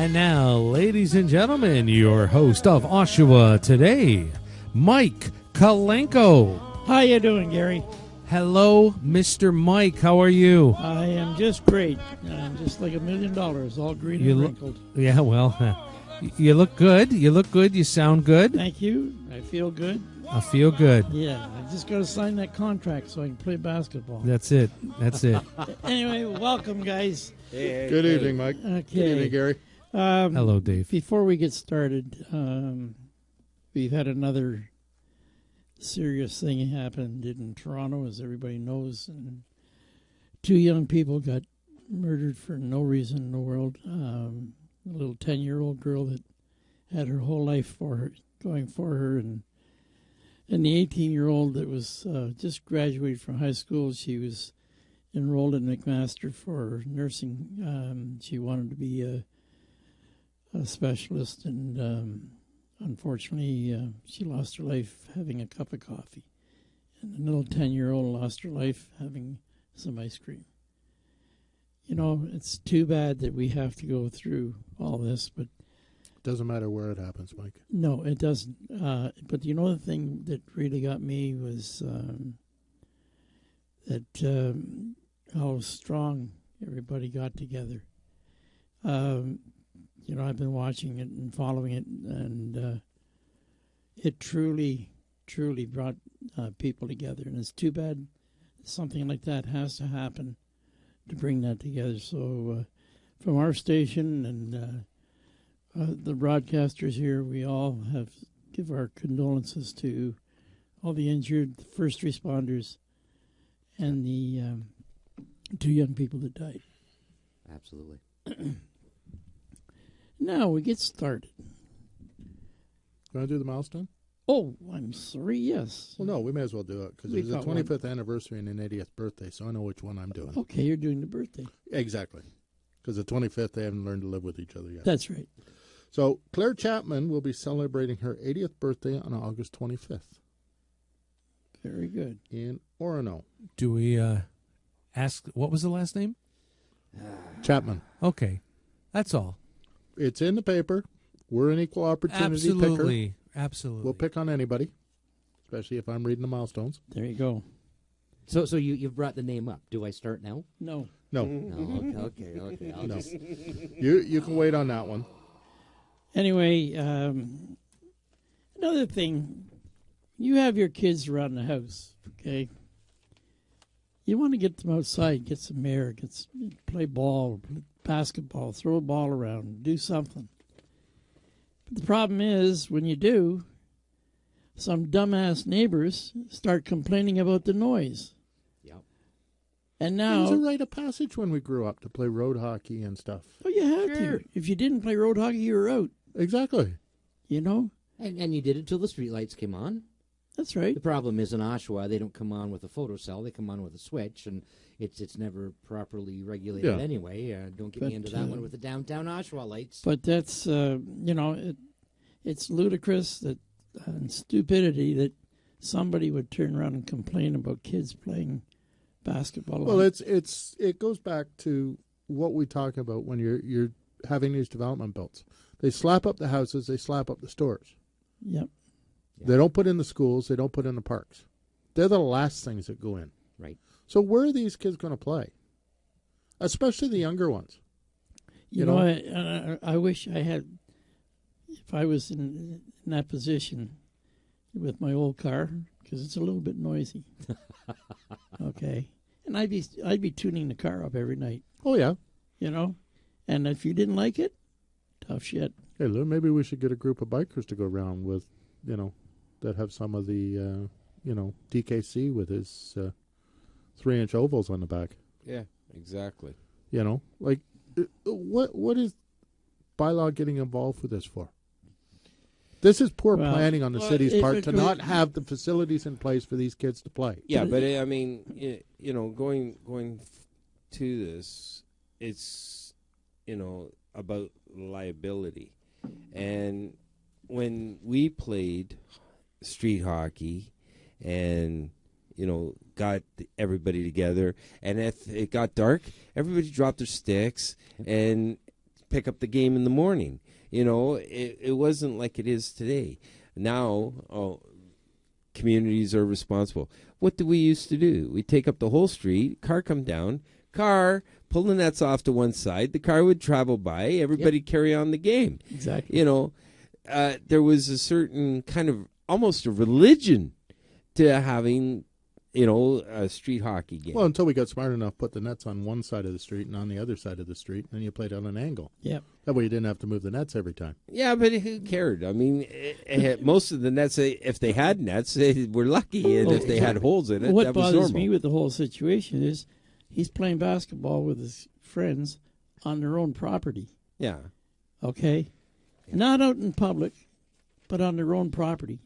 And now, ladies and gentlemen, your host of Oshawa Today, Mike Kalenko. How you doing, Gary? Hello, Mr. Mike. How are you? I am just great. I'm just like $1 million, all green and wrinkled. Yeah, well, you look good. You look good. You sound good. Thank you. I feel good. I feel good. Yeah, I just got to sign that contract so I can play basketball. That's it. That's it. Anyway, welcome, guys. Good evening, Mike. Okay. Good evening, Gary. Hello, Dave. Before we get started, we've had another serious thing happened in Toronto, as everybody knows, and 2 young people got murdered for no reason in the world. A little 10-year-old girl that had her whole life going for her, and the 18-year-old that was just graduated from high school. She was enrolled in McMaster for nursing. She wanted to be a specialist, and unfortunately, she lost her life having a cup of coffee. And the little 10-year-old lost her life having some ice cream. You know, it's too bad that we have to go through all this, but Doesn't matter where it happens, Mike. no, it doesn't. But you know, the thing that really got me was how strong everybody got together. You know, I've been watching it and following it, and it truly brought people together. And it's too bad something like that has to happen to bring that together. So from our station and the broadcasters here, we all give our condolences to all the injured, the first responders, and the 2 young people that died. Absolutely. Now we get started. Want to do the milestone? Oh, I'm sorry, yes. Well, no, we may as well do it because it's the 25th anniversary and an 80th birthday, so I know which one I'm doing. Okay, you're doing the birthday. Exactly. Because the 25th, they haven't learned to live with each other yet. That's right. So Claire Chapman will be celebrating her 80th birthday on August 25th. Very good. In Orono. Do we ask, what was the last name? Chapman. Okay. That's all. It's in the paper. We're an equal opportunity picker. Absolutely. Absolutely. We'll pick on anybody, especially if I'm reading the milestones. There you go. So you've brought the name up. Do I start now? No. No. No. Okay. I'll No. just... You can wait on that one. Anyway, another thing, you have your kids around the house, okay? You want to get them outside, get some air, play ball, basketball, throw a ball around, do something. But the problem is, when you do, some dumbass neighbors start complaining about the noise. Yep. And It now... was a rite of passage when we grew up to play road hockey and stuff. Oh, you had Sure. to. If you didn't play road hockey, you were out, Exactly. you know? And you did it till the streetlights came on. That's right. The problem is in Oshawa, they don't come on with a photocell. They come on with a switch, and it's never properly regulated Yeah. anyway. Don't get But, me into that one with the downtown Oshawa lights. But that's, you know, it's ludicrous that and stupidity that somebody would turn around and complain about kids playing basketball. Well, it goes back to what we talk about when you're having these development builds. They slap up the houses, they slap up the stores. Yep. Yeah. They don't put in the schools, they don't put in the parks. They're the last things that go in. Right. So where are these kids going to play? Especially the younger ones. You know, I wish I had, if I was in that position with my old car, because it's a little bit noisy. Okay. And I'd be tuning the car up every night, Oh, yeah. you know? And if you didn't like it, tough shit. Hey, Lou, maybe we should get a group of bikers to go around with, that have some of the, DKC with his 3-inch ovals on the back. Yeah, exactly. What is bylaw getting involved with this for? This is poor planning on the city's part to not have the facilities in place for these kids to play. Yeah, but I mean, going to this, it's about liability, and when we played street hockey, and got everybody together, and if it got dark, everybody dropped their sticks and pick up the game in the morning. It wasn't like it is today. Now, communities are responsible. What do we used to do? We take up the whole street, car come down, pull the nets off to one side, the car would travel by, everybody carry on the game. Exactly. There was a certain kind of almost a religion to having, a street hockey game. Well, until we got smart enough, put the nets on one side of the street and on the other side of the street, and then you played on an angle. Yeah. That way you didn't have to move the nets every time. Yeah, but who cared? I mean, most of the nets, if they had nets, they were lucky, and if they had holes in it, what that was bothers normal. me with the whole situation is he's playing basketball with his friends on their own property. Yeah. Okay? Not out in public, but on their own property.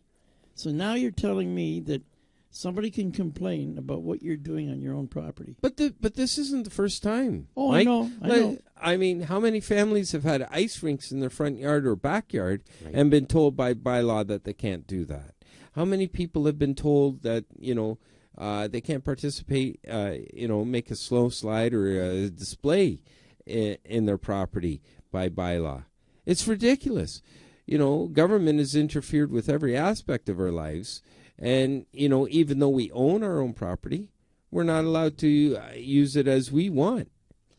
So now you're telling me that somebody can complain about what you're doing on your own property. But this isn't the first time. Oh, Mike. I know. I mean, how many families have had ice rinks in their front yard or backyard Right. and been told by bylaw that they can't do that? How many people have been told that, they can't participate, make a slow slide or a display in their property by bylaw? It's ridiculous. Government has interfered with every aspect of our lives. And, even though we own our own property, we're not allowed to use it as we want.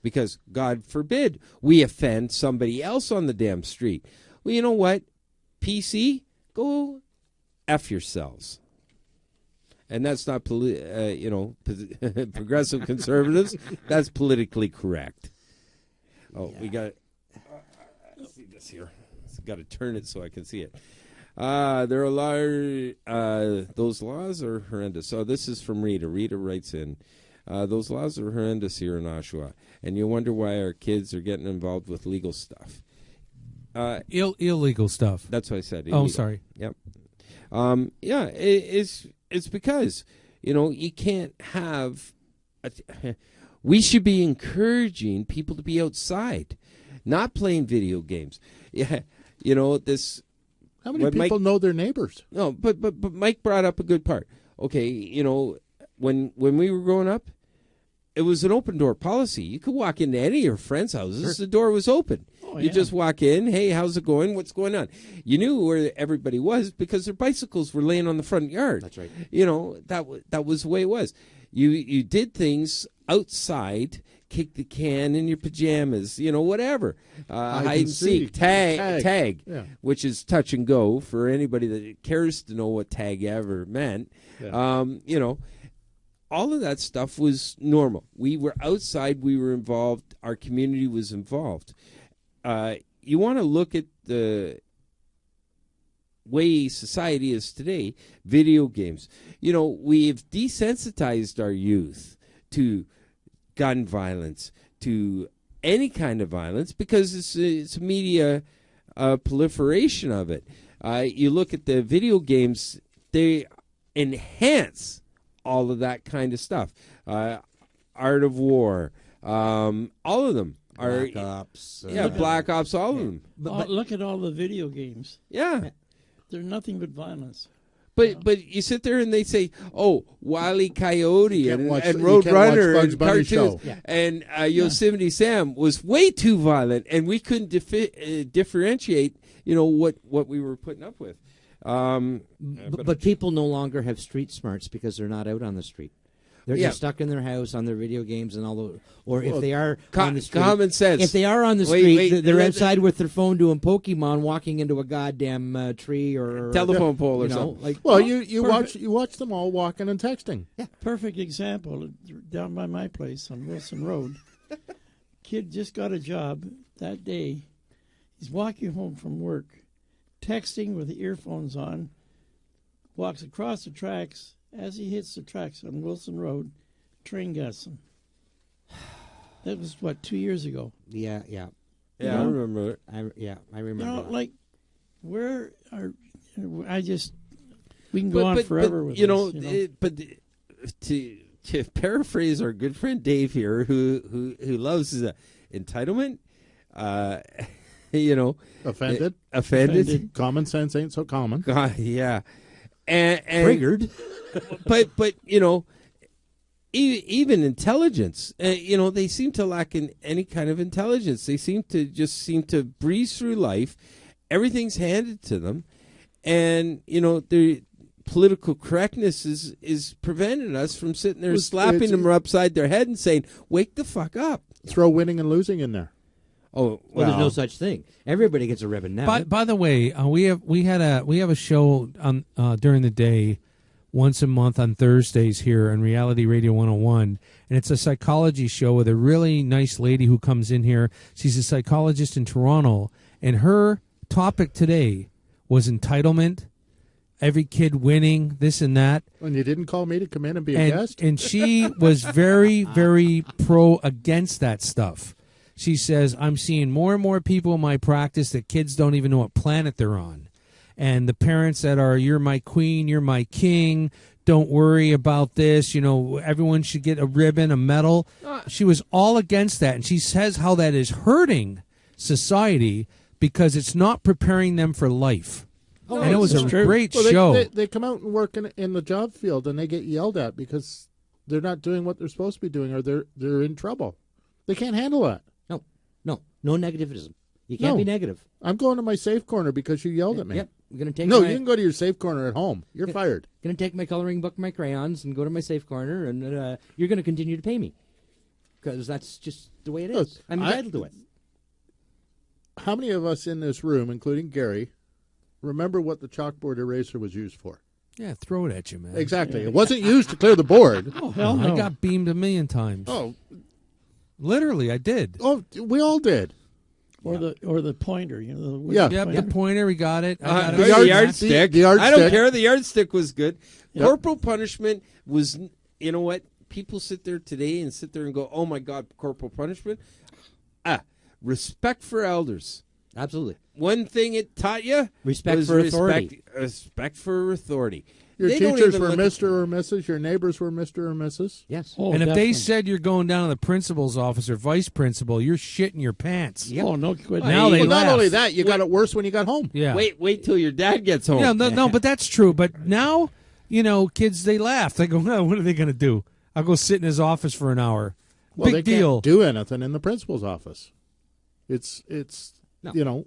Because, God forbid, we offend somebody else on the damn street. Well, you know what? PC, go F yourselves. And that's not, progressive conservatives. That's politically correct. Oh, we got let's see this here. Got to turn it so I can see it. There are those laws are horrendous. So this is from Rita. Rita writes in, those laws are horrendous here in Oshawa, and you wonder why our kids are getting involved with legal stuff. Illegal stuff. That's what I said. Oh, illegal. sorry. Yep. It's because you can't have. We should be encouraging people to be outside, not playing video games. Yeah, this. How many people know their neighbors? No, but Mike brought up a good part. Okay, when we were growing up, it was an open door policy. You could walk into any of your friends' houses. Sure. The door was open. Oh, you just walk in. Hey, how's it going? What's going on? You knew where everybody was because their bicycles were laying on the front yard. That's right. That was the way it was. You did things outside. Kick the can in your pajamas, whatever. Hide and seek, tag, yeah. Which is touch and go for anybody that cares to know what tag ever meant. Yeah. All of that stuff was normal. We were outside. We were involved. Our community was involved. You want to look at the way society is today, video games. We've desensitized our youth to gun violence, to any kind of violence, because it's a media proliferation of it. You look at the video games, they enhance all of that kind of stuff. Art of War, all of them are Black Ops. Black Ops, all of them. But look at all the video games. Yeah. They're nothing but violence. But you sit there and they say, "Oh, Wile E. Coyote and Road Roadrunner and Bunny cartoons show. Yeah. and Yosemite Sam was way too violent, and we couldn't differentiate, what we were putting up with." But people no longer have street smarts because they're not out on the street. They're just stuck in their house on their video games and all the. Or if they are on the street, common sense. If they are on the Wait, street, they're outside with their phone doing Pokemon, walking into a goddamn tree or telephone pole or something. Like, Well, you watch them all walking and texting. Perfect example, down by my place on Wilson Road. Kid just got a job that day. He's walking home from work, texting with the earphones on, walks across the tracks. As he hits the tracks on Wilson Road, train gets him. That was, 2 years ago? Yeah. I remember it. I remember. Like, where are... we can go on forever with this. But to paraphrase our good friend Dave here, who loves entitlement, offended. Common sense ain't so common. God, yeah. And Triggered. but even intelligence. They seem to lack in any kind of intelligence. They seem to breeze through life. Everything's handed to them, and their political correctness is preventing us from sitting there slapping them upside their head and saying, "Wake the fuck up." Throw winning and losing in there. Oh, well, there's no such thing. Everybody gets a ribbon now. By the way, we have a show on during the day once a month on Thursdays here on Reality Radio 101, and it's a psychology show with a really nice lady who comes in here. She's a psychologist in Toronto, and her topic today was entitlement, every kid winning, this and that. And you didn't call me to come in and be a guest? And she was very, very pro against that stuff. She says, I'm seeing more and more people in my practice that kids don't even know what planet they're on. And the parents that are, you're my queen, you're my king, don't worry about this, everyone should get a ribbon, a medal. She was all against that. And she says how that is hurting society because it's not preparing them for life. Oh, and it was a great show. They come out and work in the job field, and they get yelled at because they're not doing what they're supposed to be doing, or they're in trouble. They can't handle that. No negativism. You can't be negative. I'm going to my safe corner because you yelled at me. Yep. I'm gonna take you can go to your safe corner at home. You're fired. Going to take my coloring book, my crayons, and go to my safe corner, and you're going to continue to pay me because that's just the way it is. I'm entitled to it. How many of us in this room, including Gary, remember what the chalkboard eraser was used for? Yeah, throw it at you, man. Exactly. It wasn't used to clear the board. Oh, hell no. I got beamed a million times. Oh. Literally, I did. Oh, we all did. Or the pointer, the pointer, we got it. The yardstick. I don't care. The yardstick was good. Yep. Corporal punishment was, you know what? People sit there today and go, oh, my God, corporal punishment. Respect for elders. Absolutely. One thing it taught you respect for authority. Respect for authority. Your teachers were Mr. or Mrs. Your neighbors were Mr. or Mrs. Yes. And if they said you're going down to the principal's office or vice principal, you're shitting your pants. Yep. Oh, no. Now they laugh. Not only that, you got it worse when you got home. Yeah. Wait till your dad gets home. Yeah, no, but that's true. But now, kids, they laugh. They go, well, what are they going to do? I'll go sit in his office for an hour. Well, Big they deal. Can't do anything in the principal's office. It's no.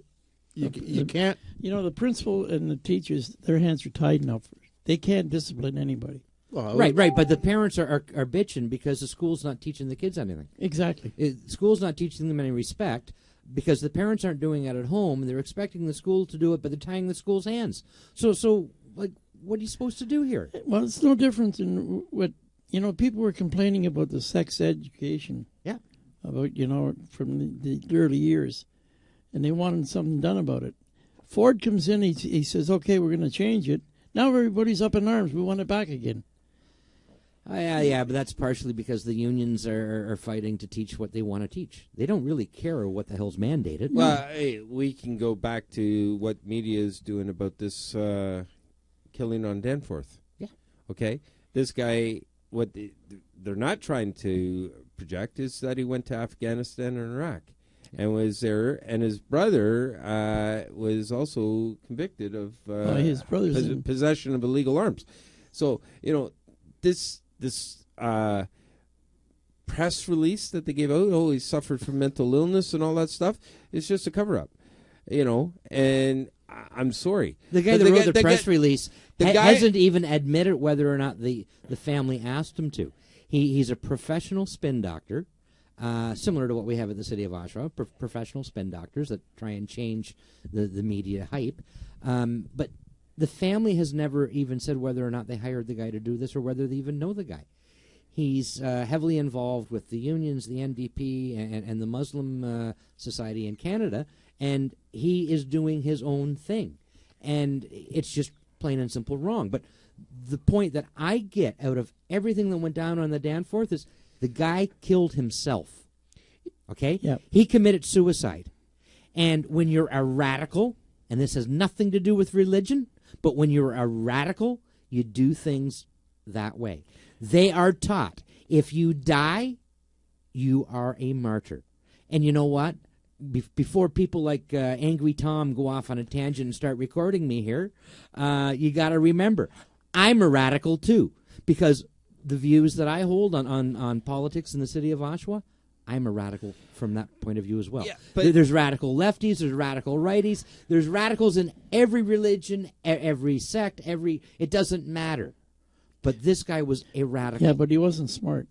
You can't. The principal and the teachers, their hands are tied now. They can't discipline anybody. Well, right. But the parents are bitching because the school's not teaching the kids anything. Exactly. School's not teaching them any respect because the parents aren't doing it at home, and they're expecting the school to do it, but they're tying the school's hands. So what are you supposed to do here? Well, it's no different than what, people were complaining about the sex education. Yeah. About, from the early years. And they wanted something done about it. Ford comes in, he says, okay, we're going to change it. Now everybody's up in arms. We want it back again. Yeah, but that's partially because the unions are fighting to teach what they want to teach. They don't really care what the hell's mandated. Well, we can go back to what media is doing about this killing on Danforth. Yeah. Okay? This guy, what they're not trying to project is that he went to Afghanistan and Iraq. And was there, and his brother was also convicted of his brother's possession of illegal arms. So this press release that they gave out, he suffered from mental illness and all that stuff, is just a cover up. And I'm sorry, the guy that wrote the press release hasn't even admitted whether or not the family asked him to. He's a professional spin doctor. Similar to what we have at the city of Oshawa, professional spin doctors that try and change the media hype. But the family has never even said whether or not they hired the guy to do this or whether they even know the guy. He's heavily involved with the unions, the NDP, and the Muslim Society in Canada, and he is doing his own thing. And it's just plain and simple wrong. But the point that I get out of everything that went down on the Danforth is the guy killed himself, okay? Yep. He committed suicide. And when you're a radical, and this has nothing to do with religion, but when you're a radical, you do things that way. They are taught, if you die, you are a martyr. And you know what? Before people like Angry Tom go off on a tangent and start recording me here, you got to remember, I'm a radical too, because the views that I hold on politics in the city of Oshawa, I'm a radical from that point of view as well. Yeah, but there's radical lefties, there's radical righties, there's radicals in every religion, every sect, it doesn't matter. But this guy was a radical. Yeah, but he wasn't smart.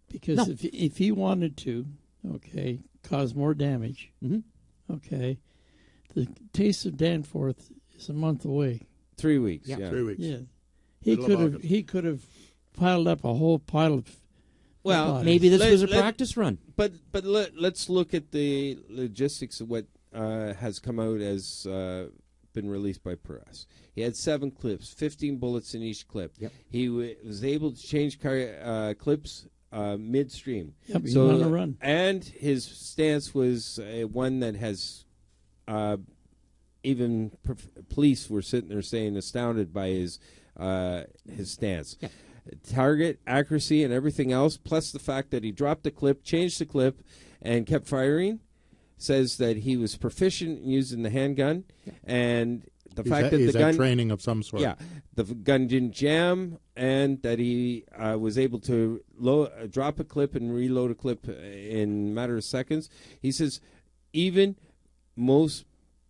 Because No. if he wanted to, cause more damage, Mm-hmm. the Taste of Danforth is a month away. 3 weeks. Yeah. Yeah. 3 weeks. Yeah, Middle he could have piled up a whole pile of. Well, bodies. Maybe this Let- was a let- practice run. But let's look at the logistics of what has come out as been released by press. He had 7 clips, 15 bullets in each clip. Yep. He was able to change clips midstream. Yep, he's on a run. And his stance was one that has even police were sitting there saying astounded by his stance. Yeah. Target accuracy and everything else, plus the fact that he dropped the clip, changed the clip, and kept firing, says that he was proficient in using the handgun, and the fact that he's the at gun, training of some sort. yeah, the gun didn't jam, and that he was able to drop a clip and reload a clip in a matter of seconds. He says even most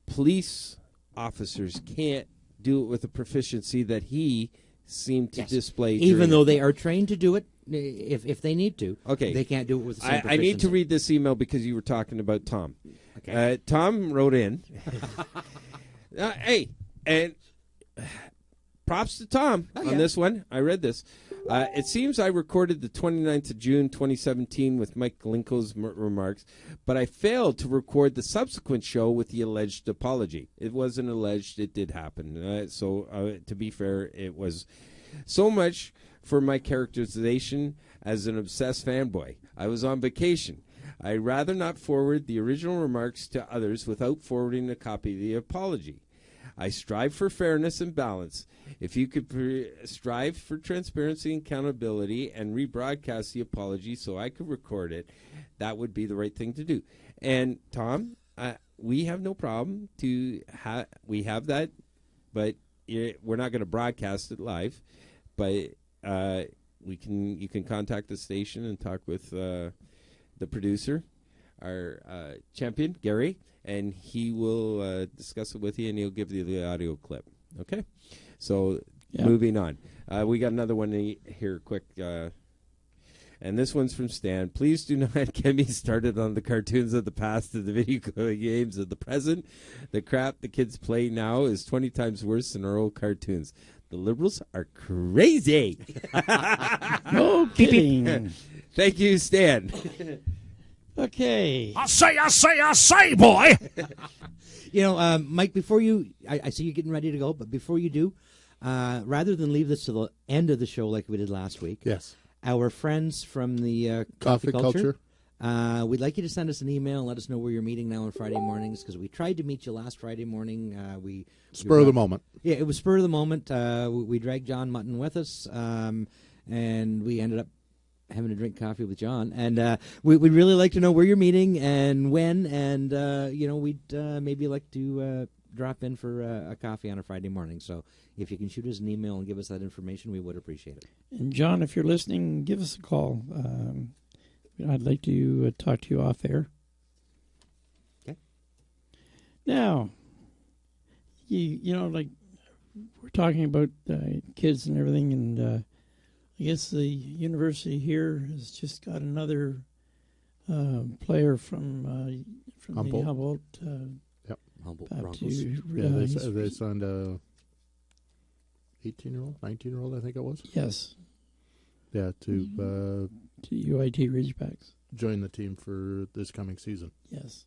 police officers can't do it with the proficiency that he seemed to display. Even during though it. they are trained to do it, if they need to. Okay. They can't do it with the same I need to proficiency. read this email because you were talking about Tom. Okay. Tom wrote in. Hey, and props to Tom on this one. I read this. It seems I recorded the 29th of June 2017 with Mike Galinko's remarks, but I failed to record the subsequent show with the alleged apology. It wasn't alleged. It did happen. So to be fair, it was so much for my characterization as an obsessed fanboy. I was on vacation. I'd rather not forward the original remarks to others without forwarding a copy of the apology. I strive for fairness and balance. If you could strive for transparency and accountability and rebroadcast the apology so I could record it, that would be the right thing to do. And Tom, we have no problem we have that, but we're not going to broadcast it live. But you can contact the station and talk with the producer, our champion Gary, and he will discuss it with you, and he'll give you the audio clip. Okay, so moving on, we got another one here, quick. And this one's from Stan. Please do not get me started on the cartoons of the past and the video games of the present. The crap the kids play now is 20 times worse than our old cartoons. The liberals are crazy. No kidding. Thank you, Stan. Okay. I say, boy. Mike, before I see you getting ready to go, but before you do, rather than leave this to the end of the show like we did last week, Yes. our friends from the Coffee culture. we'd like you to send us an email and let us know where you're meeting now on Friday mornings, because we tried to meet you last Friday morning. Spur of the moment. Yeah, it was spur of the moment. We dragged John Mutton with us, and we ended up having a drink coffee with John. And we'd really like to know where you're meeting and when, and we'd maybe like to drop in for a coffee on a Friday morning. So if you can shoot us an email and give us that information, we would appreciate it. And John, if you're listening, give us a call. I'd like to talk to you off air. Okay. Now, like we're talking about kids and everything, and I guess the university here has just got another player from the Humboldt. Humboldt. Humboldt Back Broncos. to, Yeah, they signed a 18-year-old, 19-year-old, I think it was. yes, Yeah, to to UIT Ridgebacks. join the team for this coming season. Yes,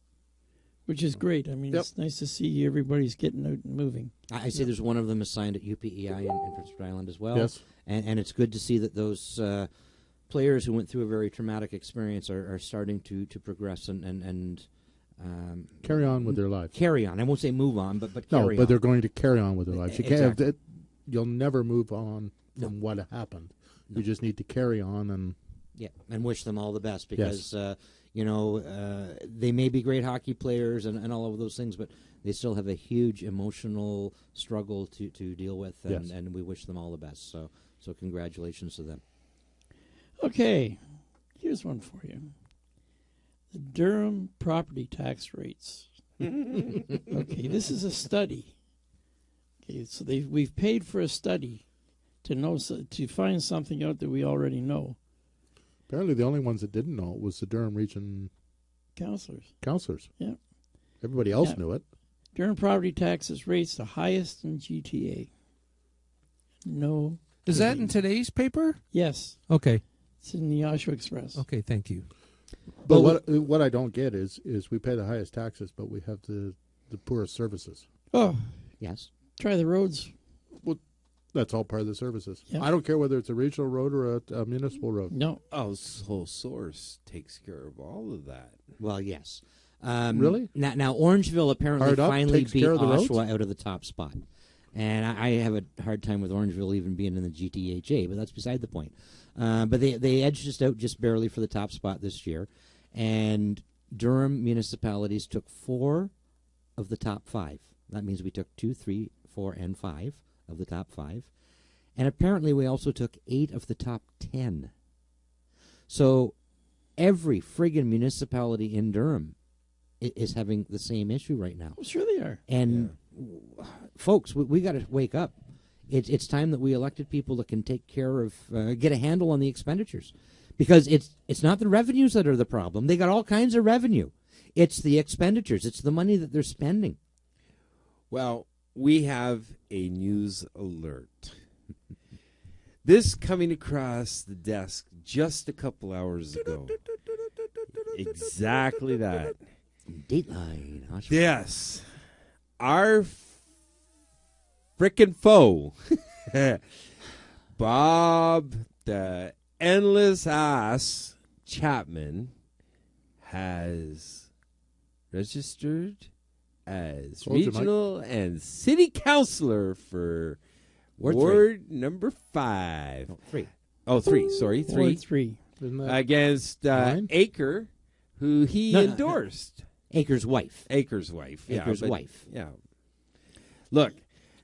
which is great. I mean, Yep. it's nice to see everybody's getting out and moving. I see there's one of them assigned at UPEI in Prince Edward Island as well. Yes. And it's good to see that those players who went through a very traumatic experience are starting to progress and Carry on with their lives. carry on. I won't say move on, but carry on. No, but they're going to carry on with their lives. You Exactly. can't. You'll never move on No. from what happened. No. You just need to carry on and. Yeah, and wish them all the best because, they may be great hockey players and all of those things, but they still have a huge emotional struggle to deal with, and, Yes. and we wish them all the best. So congratulations to them. Okay, here's one for you. The Durham property tax rates. Okay, this is a study. Okay, so we've paid for a study to find something out that we already know. Apparently, the only ones that didn't know it was the Durham region councillors. Yeah. Everybody else knew it. Durham property taxes rates the highest in GTA. No. Is that in today's paper? Yes. Okay. It's in the Oshawa Express. Okay, thank you. But what I don't get is we pay the highest taxes, but we have the poorest services. Oh, Yes. try the roads. Well, that's all part of the services. Yeah. I don't care whether it's a regional road or a municipal road. No. Oh, Sole Source takes care of all of that. Well, yes. Really? Now, Orangeville apparently Hard Up finally takes beat care of the roads? Oshawa out of the top spot. And I have a hard time with Orangeville even being in the GTHA, but that's beside the point. But they edged us out just barely for the top spot this year. And Durham municipalities took 4 of the top 5. That means we took 2, 3, 4, and 5 of the top 5. And apparently we also took 8 of the top 10. So every friggin' municipality in Durham is having the same issue right now. Well, sure they are. And folks, we got to wake up. It's time that we elected people that can take care of, get a handle on the expenditures, because it's not the revenues that are the problem. They got all kinds of revenue. It's the expenditures. It's the money that they're spending. Well, we have a news alert. This coming across the desk just a couple hours ago. Exactly that. Dateline. Oshawa. Yes. Our frickin' foe, Bob the Endless Ass Chapman, has registered as Told you, Mike. regional and city councilor for Ward number 5. No, 3. Oh, 3. Sorry, 3. Ward 3. Isn't that Against Nine? Aker, who he No, endorsed. Acre's wife. Aker's wife. Aker's but- wife. Yeah. Look,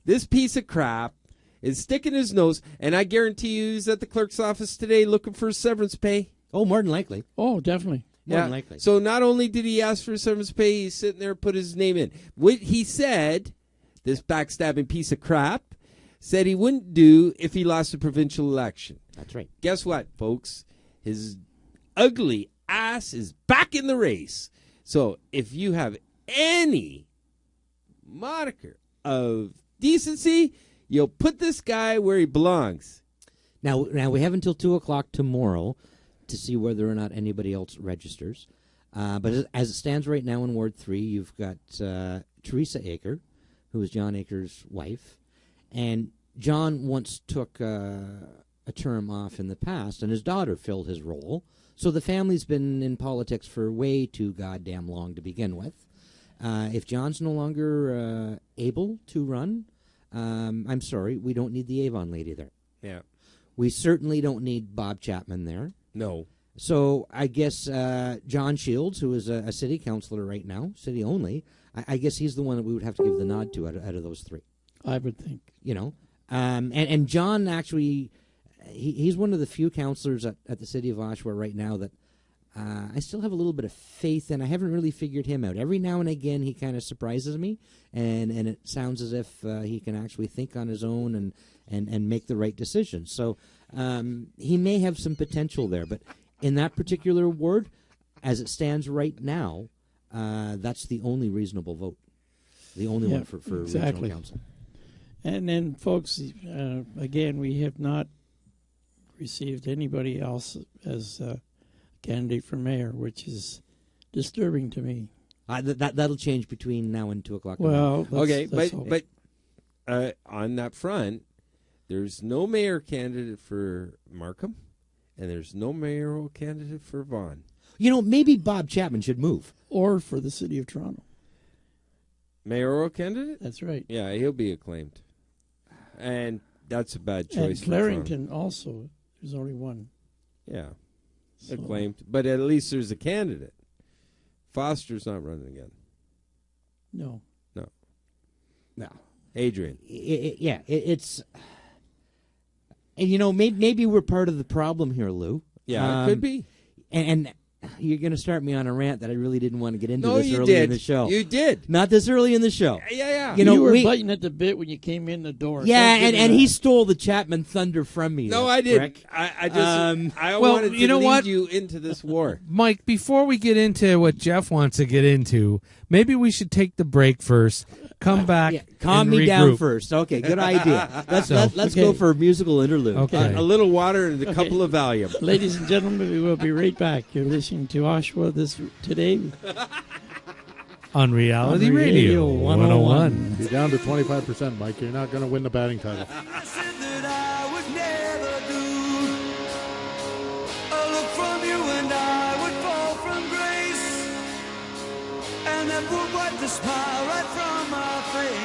this piece of crap is sticking his nose, and I guarantee you he's at the clerk's office today looking for severance pay. Oh, more than likely. Oh, definitely. More than likely. So not only did he ask for severance pay, he's sitting there and put his name in. What he said, this backstabbing piece of crap, said he wouldn't do if he lost the provincial election. That's right. Guess what, folks? His ugly ass is back in the race. So if you have any moniker of decency, you'll put this guy where he belongs. Now we have until 2:00 tomorrow to see whether or not anybody else registers. But as it stands right now in Ward 3, you've got Teresa Aker, who is John Aker's wife. And John once took a term off in the past, and his daughter filled his role. So the family's been in politics for way too goddamn long to begin with. If John's no longer able to run, I'm sorry, we don't need the Avon lady there. Yeah. We certainly don't need Bob Chapman there. No. So I guess John Shields, who is a city councilor right now, city only, I guess he's the one that we would have to give the nod to out of those 3. I would think. You know, and John actually, he's one of the few councillors at the city of Oshawa right now that I still have a little bit of faith in. I haven't really figured him out. Every now and again, he kind of surprises me, and it sounds as if he can actually think on his own and make the right decisions. So he may have some potential there, but in that particular ward, as it stands right now, that's the only reasonable vote, the only one for exactly. regional council. And then, folks, again, we have not received anybody else as a candidate for mayor, which is disturbing to me. That'll change between now and 2:00. Well, Okay, let's hope. but on that front, there's no mayor candidate for Markham, and there's no mayoral candidate for Vaughan. You know, maybe Bob Chapman should move. Or for the city of Toronto. Mayoral candidate? That's right. Yeah, he'll be acclaimed. And that's a bad And choice for Toronto. Clarington also, there's only one. Yeah, So, acclaimed. But at least there's a candidate. Foster's not running again. No. No. Adrian. It's... And, you know, maybe we're part of the problem here, Lou. Yeah, it could be. And you're going to start me on a rant that I really didn't want to get into No, this you early did. in the show. You did. Not this early in the show. Yeah. You know, you were biting at the bit when you came in the door. Yeah, and he stole the Chapman Thunder from me. No, there, I didn't. Rick. I just I well, wanted to you know lead what? you into this war. Mike, before we get into what Jeff wants to get into, maybe we should take the break first. Come back. Yeah, calm and me down regroup. first. Okay, good idea. Let's Okay. go for a musical interlude. Okay. A little water and a couple of Valium. Ladies and gentlemen, we will be right back. You're listening to Oshawa today. On Reality On Radio Radio 101. Be down to 25%, Mike. You're not going to win the batting title. I said that I would never do a look from you and I would fall from grace, and that would wipe the smile right from my face.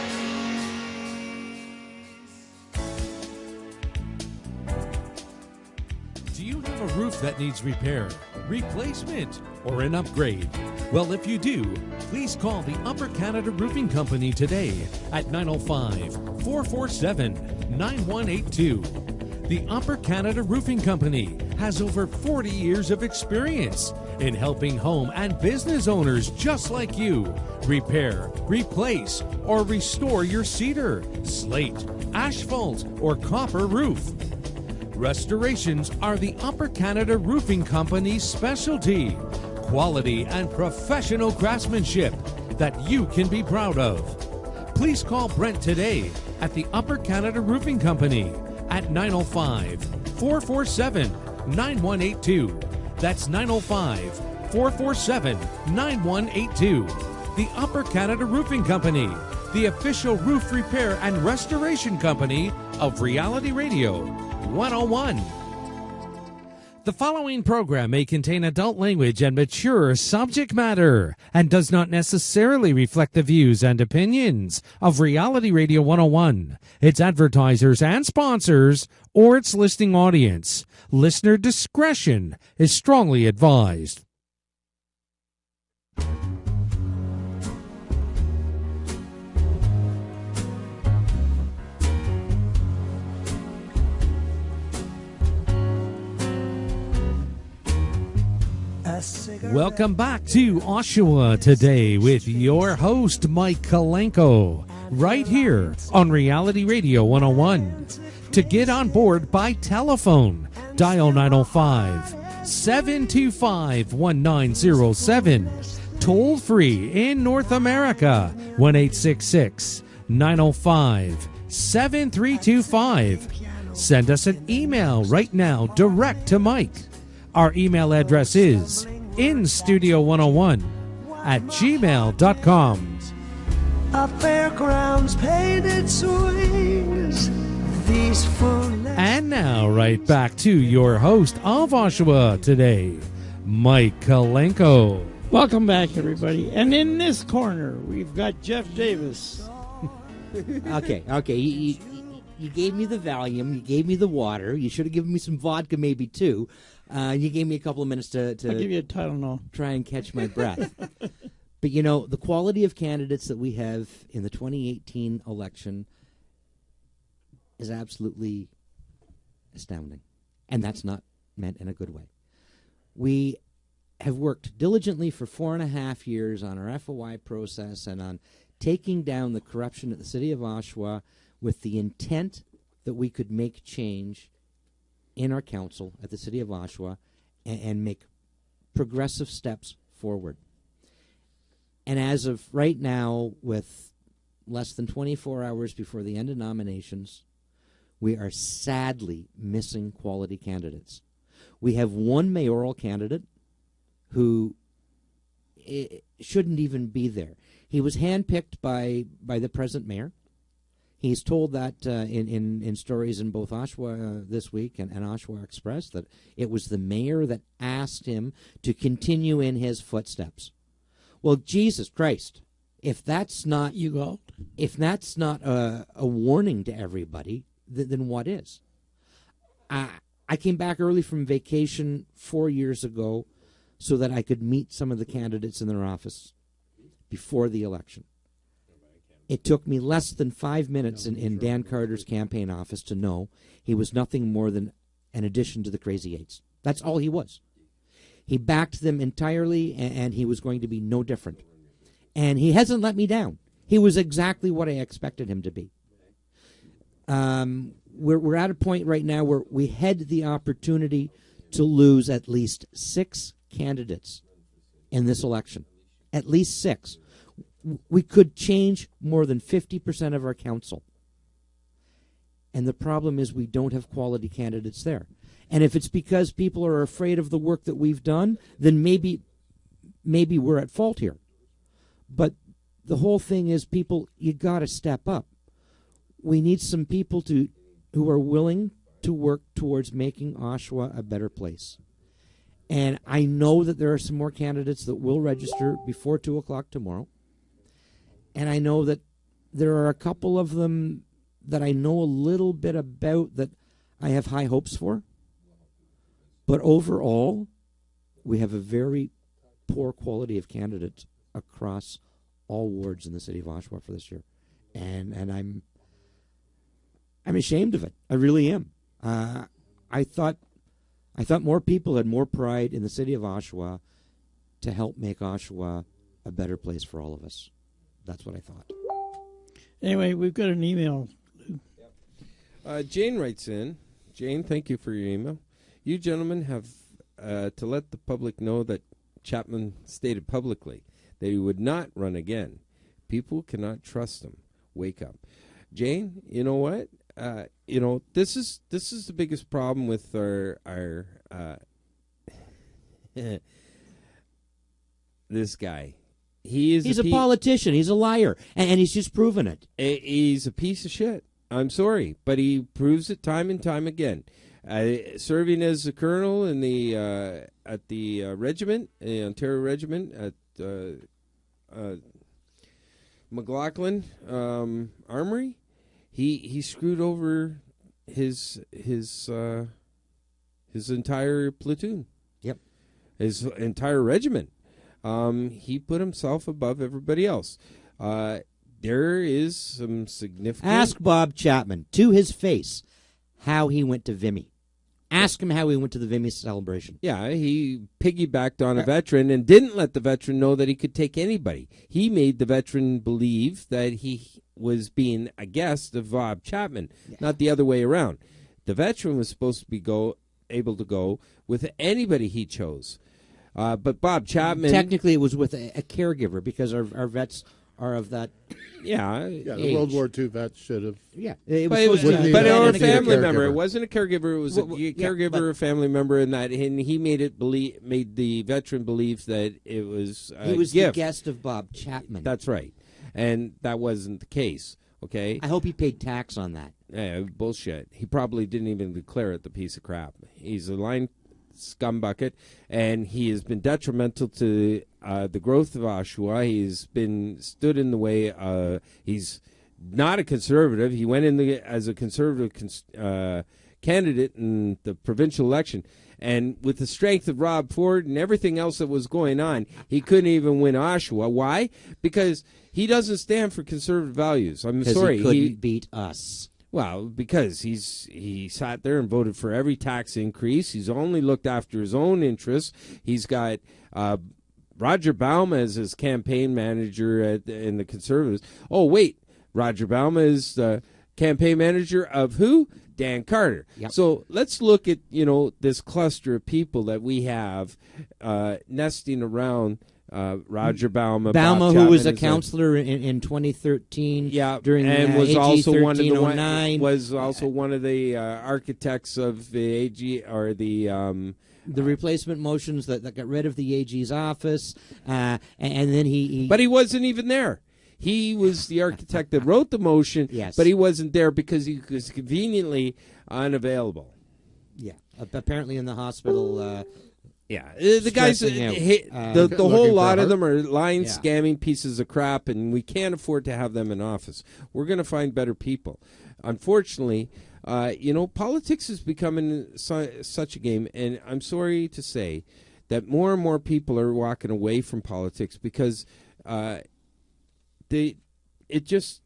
Do you have a roof that needs repair, replacement, or an upgrade? Well, if you do, please call the Upper Canada Roofing Company today at 905-447-9182. The Upper Canada Roofing Company has over 40 years of experience in helping home and business owners just like you repair, replace, or restore your cedar, slate, asphalt, or copper roof. Restorations are the Upper Canada Roofing Company's specialty. Quality and professional craftsmanship that you can be proud of. Please call Brent today at the Upper Canada Roofing Company at 905-447-9182. That's 905-447-9182. The Upper Canada Roofing Company, the official roof repair and restoration company of Reality Radio 101. The following program may contain adult language and mature subject matter and does not necessarily reflect the views and opinions of Reality Radio 101, its advertisers and sponsors, or its listening audience. Listener discretion is strongly advised. Welcome back to Oshawa today with your host, Mike Kalenko, right here on Reality Radio 101. To get on board by telephone, dial 905-725-1907. Toll free in North America, 1-866-905-7325. Send us an email right now, direct to Mike. Our email address is instudio101@gmail.com. A fairgrounds painted swings. These And now, right back to your host of Oshawa today, Mike Kalenko. Welcome back, everybody. And in this corner, we've got Jeff Davis. Okay. You gave me the Valium. You gave me the water. You should have given me some vodka, maybe too. You gave me a couple of minutes to I'll give you a Tylenol. try and catch my breath. But, you know, the quality of candidates that we have in the 2018 election is absolutely astounding. And that's not meant in a good way. We have worked diligently for 4.5 years on our FOI process and on taking down the corruption at the city of Oshawa with the intent that we could make change in our council at the city of Oshawa and make progressive steps forward. And as of right now, with less than 24 hours before the end of nominations, we are sadly missing quality candidates. We have one mayoral candidate who shouldn't even be there. He was handpicked by the present mayor. He's told that in stories in both Oshawa this week and Oshawa Express that it was the mayor that asked him to continue in his footsteps. Well, Jesus Christ, if that's not a warning to everybody, then what is? I came back early from vacation 4 years ago so that I could meet some of the candidates in their office before the election. It took me less than 5 minutes in Dan Carter's campaign office to know he was nothing more than an addition to the Crazy Eights. That's all he was. He backed them entirely, and he was going to be no different. And he hasn't let me down. He was exactly what I expected him to be. We're at a point right now where we had the opportunity to lose at least 6 candidates in this election. At least 6. We could change more than 50% of our council. And the problem is we don't have quality candidates there. And if it's because people are afraid of the work that we've done, then maybe we're at fault here. But the whole thing is, people, you got to step up. We need some people who are willing to work towards making Oshawa a better place. And I know that there are some more candidates that will register before 2 o'clock tomorrow. And I know that there are a couple of them that I know a little bit about that I have high hopes for. But overall, we have a very poor quality of candidates across all wards in the city of Oshawa for this year. And I'm ashamed of it. I really am. I thought more people had more pride in the city of Oshawa to help make Oshawa a better place for all of us. That's what I thought. Anyway, we've got an email. Jane writes in. Jane, thank you for your email. You gentlemen have to let the public know that Chapman stated publicly that he would not run again. People cannot trust him. Wake up. Jane, you know what? This is the biggest problem with our this guy. He's a politician. He's a liar, and he's just proven it. He's a piece of shit. I'm sorry, but he proves it time and time again. Serving as a colonel in at the regiment, the Ontario Regiment at McLaughlin Armory, he screwed over his entire platoon. Yep, his entire regiment. He put himself above everybody else. There is some significant. Ask Bob Chapman to his face how he went to Vimy. Ask him how he went to the Vimy celebration. Yeah, he piggybacked on a veteran and didn't let the veteran know that he could take anybody. He made the veteran believe that he was being a guest of Bob Chapman, not the other way around. The veteran was supposed to be able to go with anybody he chose. But Bob Chapman... Technically, it was with a caregiver, because our vets are of that the age. World War II vets should have. Yeah, but or a family member. It wasn't a caregiver. It was a caregiver, or family member, and he made the veteran believe that it was a he was gift. the guest of Bob Chapman. That's right, and that wasn't the case. Okay, I hope he paid tax on that. Yeah, bullshit. He probably didn't even declare it, the piece of crap. He's a line scumbucket, and he has been detrimental to the growth of Oshawa. He's been stood in the way. He's not a conservative. He went in as a conservative candidate in the provincial election, and with the strength of Rob Ford and everything else that was going on, he couldn't even win Oshawa. Why? Because he doesn't stand for conservative values. I'm sorry, he couldn't beat us. Well, because he sat there and voted for every tax increase. He's only looked after his own interests. He's got Roger Bauma as his campaign manager in the Conservatives. Oh, wait. Roger Bauma is the campaign manager of who? Dan Carter. Yep. So let's look at, this cluster of people that we have nesting around Roger Bauma. Bauma, who was a counselor in 2013. Yeah, during and was AG also one of the 1309. Was also one of the architects of the AG, or the replacement motions that got rid of the AG's office, and then he. But he wasn't even there. He was the architect that wrote the motion. Yes. But he wasn't there because he was conveniently unavailable. Yeah, apparently in the hospital. Yeah, the guys, the whole lot of them are lying, scamming pieces of crap, and we can't afford to have them in office. We're going to find better people. Unfortunately, politics is becoming such a game, and I'm sorry to say that more and more people are walking away from politics because it just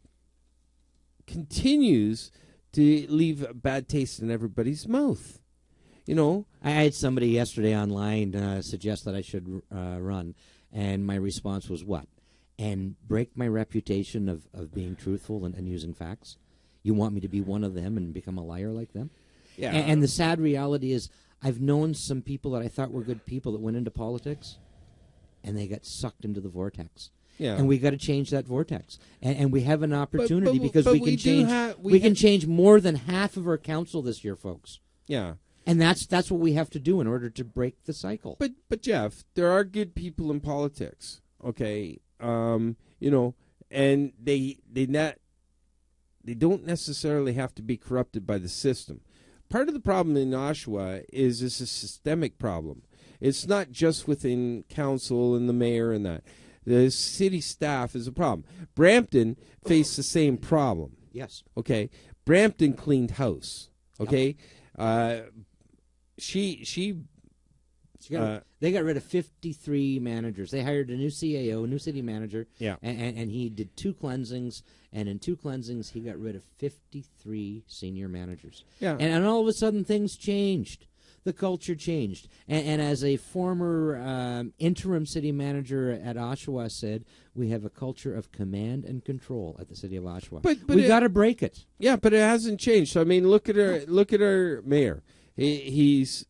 continues to leave a bad taste in everybody's mouth. You know, I had somebody yesterday online suggest that I should run, and my response was what? And break my reputation of being truthful and using facts? You want me to be one of them and become a liar like them? yeah. And the sad reality is I've known some people that I thought were good people that went into politics, and they got sucked into the vortex. Yeah. And we got to change that vortex, and we have an opportunity but because we can change. We can change more than half of our council this year, folks. Yeah. And that's what we have to do in order to break the cycle. But Jeff, there are good people in politics. Okay, you know, and they don't necessarily have to be corrupted by the system. Part of the problem in Oshawa is it's a systemic problem. It's not just within council and the mayor and that. The city staff is a problem. Brampton faced the same problem. Yes. Okay. Brampton cleaned house. Okay. They got rid of 53 managers. They hired a new CAO, a new city manager. Yeah. And he did 2 cleansings, and in 2 cleansings he got rid of 53 senior managers. Yeah. And all of a sudden things changed. The culture changed. And as a former interim city manager at Oshawa said, we have a culture of command and control at the city of Oshawa. But we got to break it. Yeah, but it hasn't changed. So, I mean, look at our mayor. He's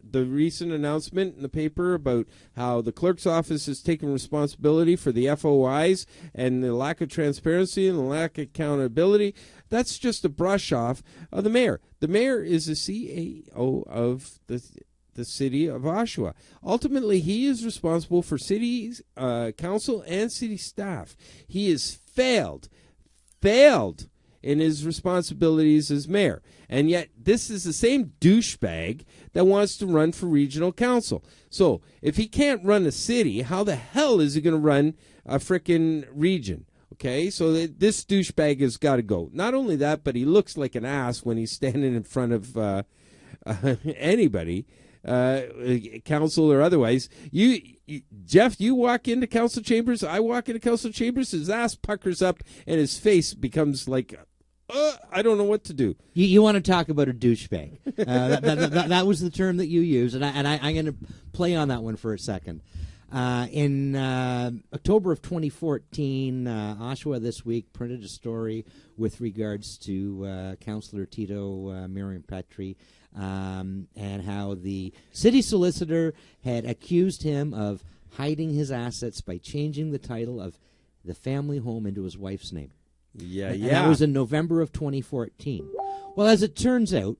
the recent announcement in the paper about how the clerk's office has taken responsibility for the FOIs and the lack of transparency and the lack of accountability. That's just a brush off of the mayor. The mayor is the CAO of the city of Oshawa. Ultimately, he is responsible for city council and city staff. He has failed in his responsibilities as mayor. And yet, this is the same douchebag that wants to run for regional council. So, if he can't run a city, how the hell is he going to run a frickin' region? Okay, so this douchebag has got to go. Not only that, but he looks like an ass when he's standing in front of anybody, council or otherwise. Jeff, you walk into council chambers, I walk into council chambers, his ass puckers up and his face becomes like, I don't know what to do. You want to talk about a douchebag. That was the term that you used, and I'm going to play on that one for a second. In October of 2014, Oshawa This Week printed a story with regards to Councillor Tito Miriam Petri and how the city solicitor had accused him of hiding his assets by changing the title of the family home into his wife's name. Yeah. That was in November of 2014. Well, as it turns out,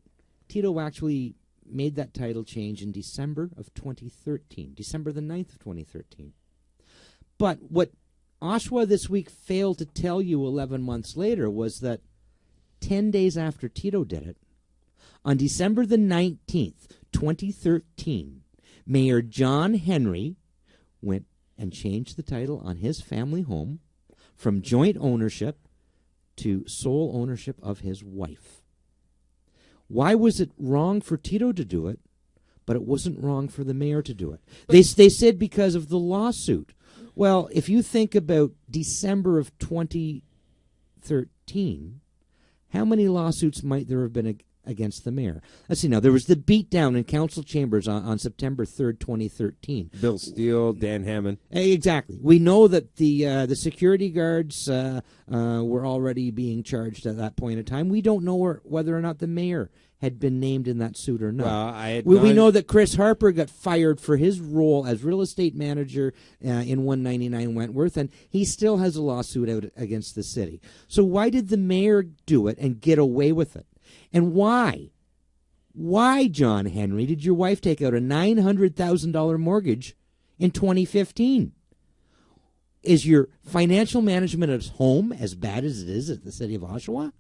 Tito actually made that title change in December of 2013, December the 9th of 2013. But what Oshawa This Week failed to tell you 11 months later was that 10 days after Tito did it, on December the 19th, 2013, Mayor John Henry went and changed the title on his family home from joint ownership to sole ownership of his wife. Why was it wrong for Tito to do it, but it wasn't wrong for the mayor to do it? They said because of the lawsuit. Well, if you think about December of 2013, how many lawsuits might there have been against the mayor? Let's see now. There was the beatdown in council chambers on September 3rd, 2013. Bill Steele, Dan Hammond. Exactly. We know that the security guards were already being charged at that point in time. We don't know whether or not the mayor had been named in that suit or not. Well, we know that Chris Harper got fired for his role as real estate manager in 199 Wentworth, and he still has a lawsuit out against the city. So why did the mayor do it and get away with it? And why? Why, John Henry, did your wife take out a $900,000 mortgage in 2015? Is your financial management at home as bad as it is at the city of Oshawa?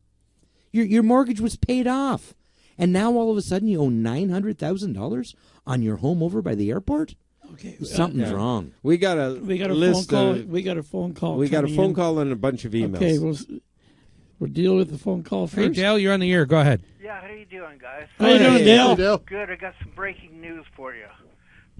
Your mortgage was paid off, and now all of a sudden you owe $900,000 on your home over by the airport? Okay, Something's wrong. We got a phone call. We got a phone call. We got a phone call and a bunch of emails. Okay, we'll deal with the phone call first. Hey, Dale, you're on the air. Go ahead. Yeah, how you doing, guys? How you doing, Dale? Good. I got some breaking news for you.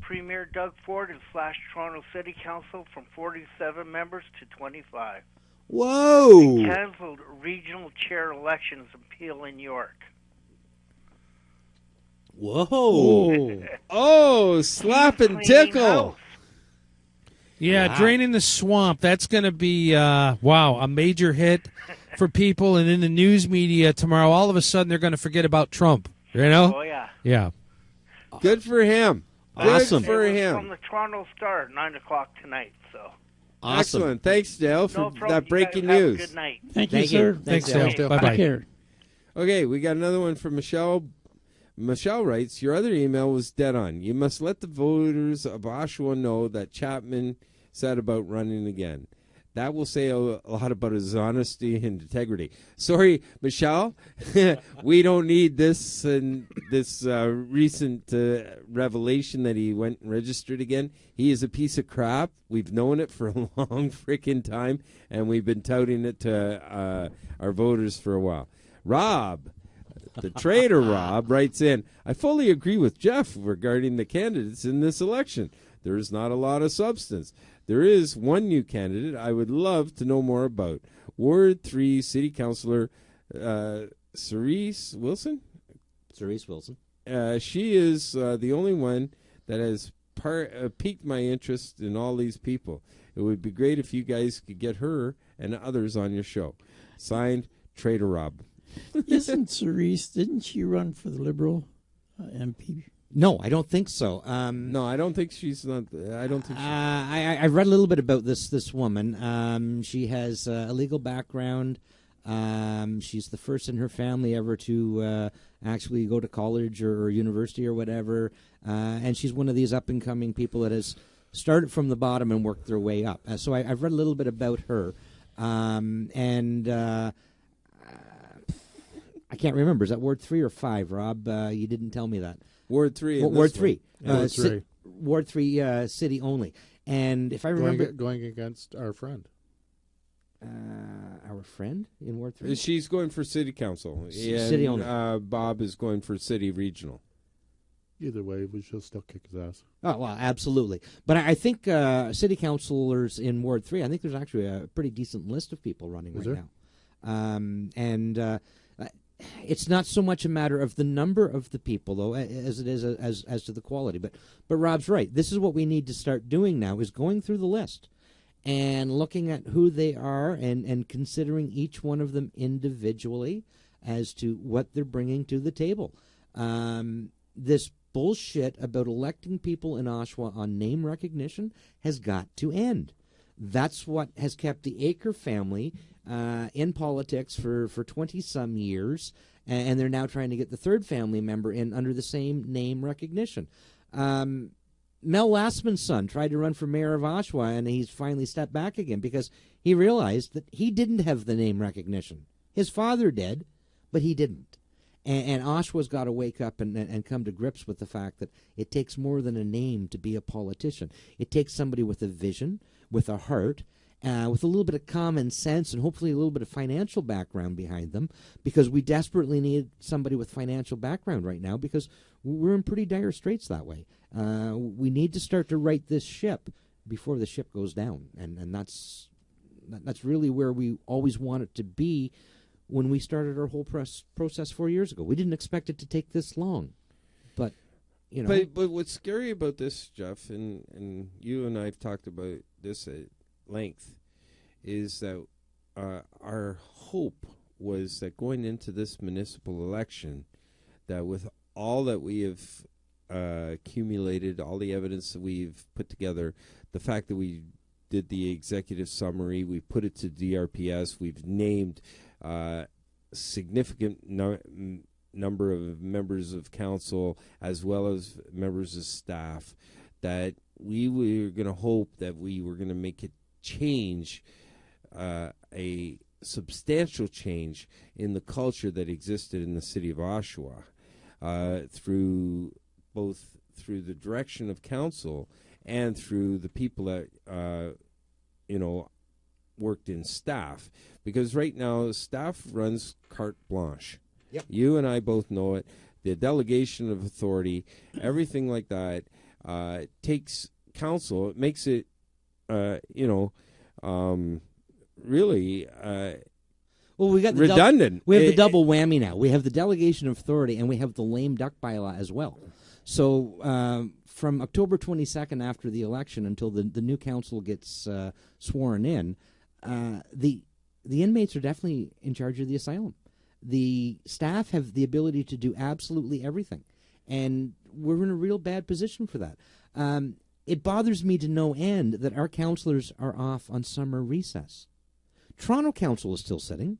Premier Doug Ford has slashed Toronto City Council from 47 members to 25. Whoa! He canceled regional chair elections in Peel in York. Whoa. Oh, slap and Cleaning tickle. house. Yeah, Wow. draining the swamp. That's going to be, a major hit for people. And in the news media tomorrow, all of a sudden they're going to forget about Trump. You know? Oh, yeah. Yeah. Good for him. Awesome. Good for It was him. from the Toronto Star, 9 o'clock tonight. So Awesome. Excellent. Thanks, Dale, for no problem. that You breaking guys have a news. good night. Thank you, Thank sir. you. Thanks, Dale. Dale. Dale. Bye-bye. Take care. Okay, we got another one from Michelle. Michelle writes, your other email was dead on. You must let the voters of Oshawa know that Chapman said about running again. That will say a lot about his honesty and integrity. Sorry, Michelle, we don't need this recent revelation that he went and registered again. He is a piece of crap. We've known it for a long freaking time, and we've been touting it to our voters for a while. Rob, the traitor Rob, writes in, I fully agree with Jeff regarding the candidates in this election. There is not a lot of substance. There is one new candidate I would love to know more about. Ward 3 City Councilor Cerise Wilson? Cerise Wilson. She is the only one that has piqued my interest in all these people. It would be great if you guys could get her and others on your show. Signed, Trader Rob. Isn't Cerise, didn't she run for the Liberal MP? No, I don't think so. No, I don't think she's not. I don't think. I've read a little bit about this woman. She has a legal background. She's the first in her family ever to actually go to college or university or whatever. And she's one of these up-and-coming people that has started from the bottom and worked their way up. So I've read a little bit about her. I can't remember. Is that Ward 3 or 5, Rob? You didn't tell me that. Ward 3. Ward 3. Ward 3. Ward 3 city only. And if I remember... Going against our friend. Our friend in Ward 3? She's going for city council. City only. Bob is going for city regional. Either way, we should still kick his ass. Oh, well, absolutely. But I think city councilors in Ward 3, I think there's actually a pretty decent list of people running Is right there? now. It's not so much a matter of the number of the people, though, as it is as to the quality. But Rob's right. This is what we need to start doing now, is going through the list and looking at who they are and considering each one of them individually as to what they're bringing to the table. This bullshit about electing people in Oshawa on name recognition has got to end. That's what has kept the Aker family in politics for 20-some years, and they're now trying to get the third family member in under the same name recognition. Mel Lastman's son tried to run for mayor of Oshawa, and he's finally stepped back again because he realized that he didn't have the name recognition. His father did, but he didn't. And Oshawa's got to wake up and come to grips with the fact that it takes more than a name to be a politician. It takes somebody with a vision, with a heart, with a little bit of common sense, and hopefully a little bit of financial background behind them, because we desperately need somebody with financial background right now because we're in pretty dire straits that way. We need to start to right this ship before the ship goes down, and that's really where we always want it to be. When we started our whole process 4 years ago, we didn't expect it to take this long, but you know. But what's scary about this, Jeff, and you and I've talked about this at length, is that our hope was that going into this municipal election, that with all that we have accumulated, all the evidence that we've put together, the fact that we did the executive summary, we put it to DRPS, we've named significant number of members of council as well as members of staff, that we were going to hope that we were going to make a change, a substantial change in the culture that existed in the city of Oshawa, through the direction of council and through the people that worked in staff, because right now staff runs carte blanche. Yep. You and I both know it. The delegation of authority, everything like that, takes council. It makes it, really. Well, we got the redundant. We have the double whammy now. We have the delegation of authority, and we have the lame duck bylaw as well. So from October 22nd after the election until the new council gets sworn in, the inmates are definitely in charge of the asylum. The staff have the ability to do absolutely everything, and we're in a real bad position for that. It bothers me to no end that our councillors are off on summer recess. Toronto Council is still sitting.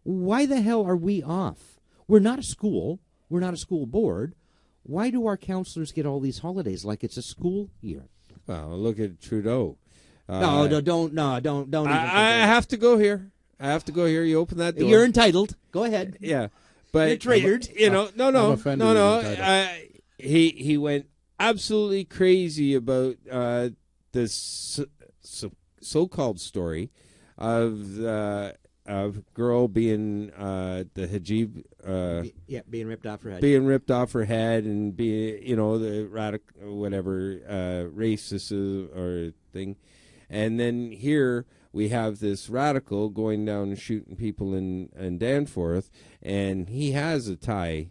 Why the hell are we off? We're not a school. We're not a school board. Why do our councillors get all these holidays like it's a school year? Well, look at Trudeau. Don't even. I have to go here. You open that door. You're entitled. Go ahead. Yeah, but you're triggered. No. He went absolutely crazy about this so-called story of girl being the hijab, being ripped off her head, and being the radical whatever racist or thing, and then here we have this radical going down and shooting people in Danforth, and he has a tie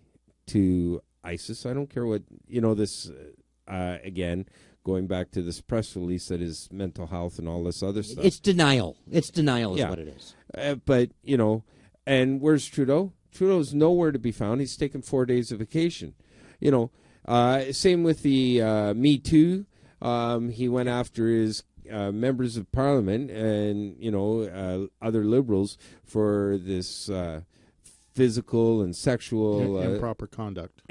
to ISIS. I don't care what this again. Going back to this press release that is mental health and all this other stuff. It's denial. Is what it is. But, and where's Trudeau? Trudeau's nowhere to be found. He's taken 4 days of vacation. Same with the Me Too. He went after his members of parliament and, other liberals for this physical and sexual... improper conduct.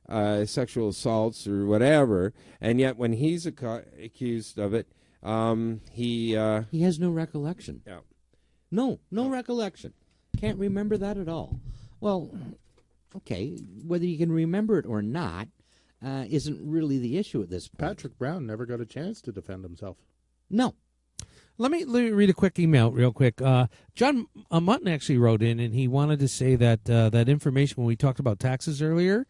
Sexual assaults or whatever, and yet when he's accused of it, he has no recollection. Yeah, no recollection. Can't remember that at all. Well, okay, whether you can remember it or not isn't really the issue at this point. Patrick Brown never got a chance to defend himself. No. Let me read a quick email real quick. John Mutton actually wrote in, and he wanted to say that that information when we talked about taxes earlier,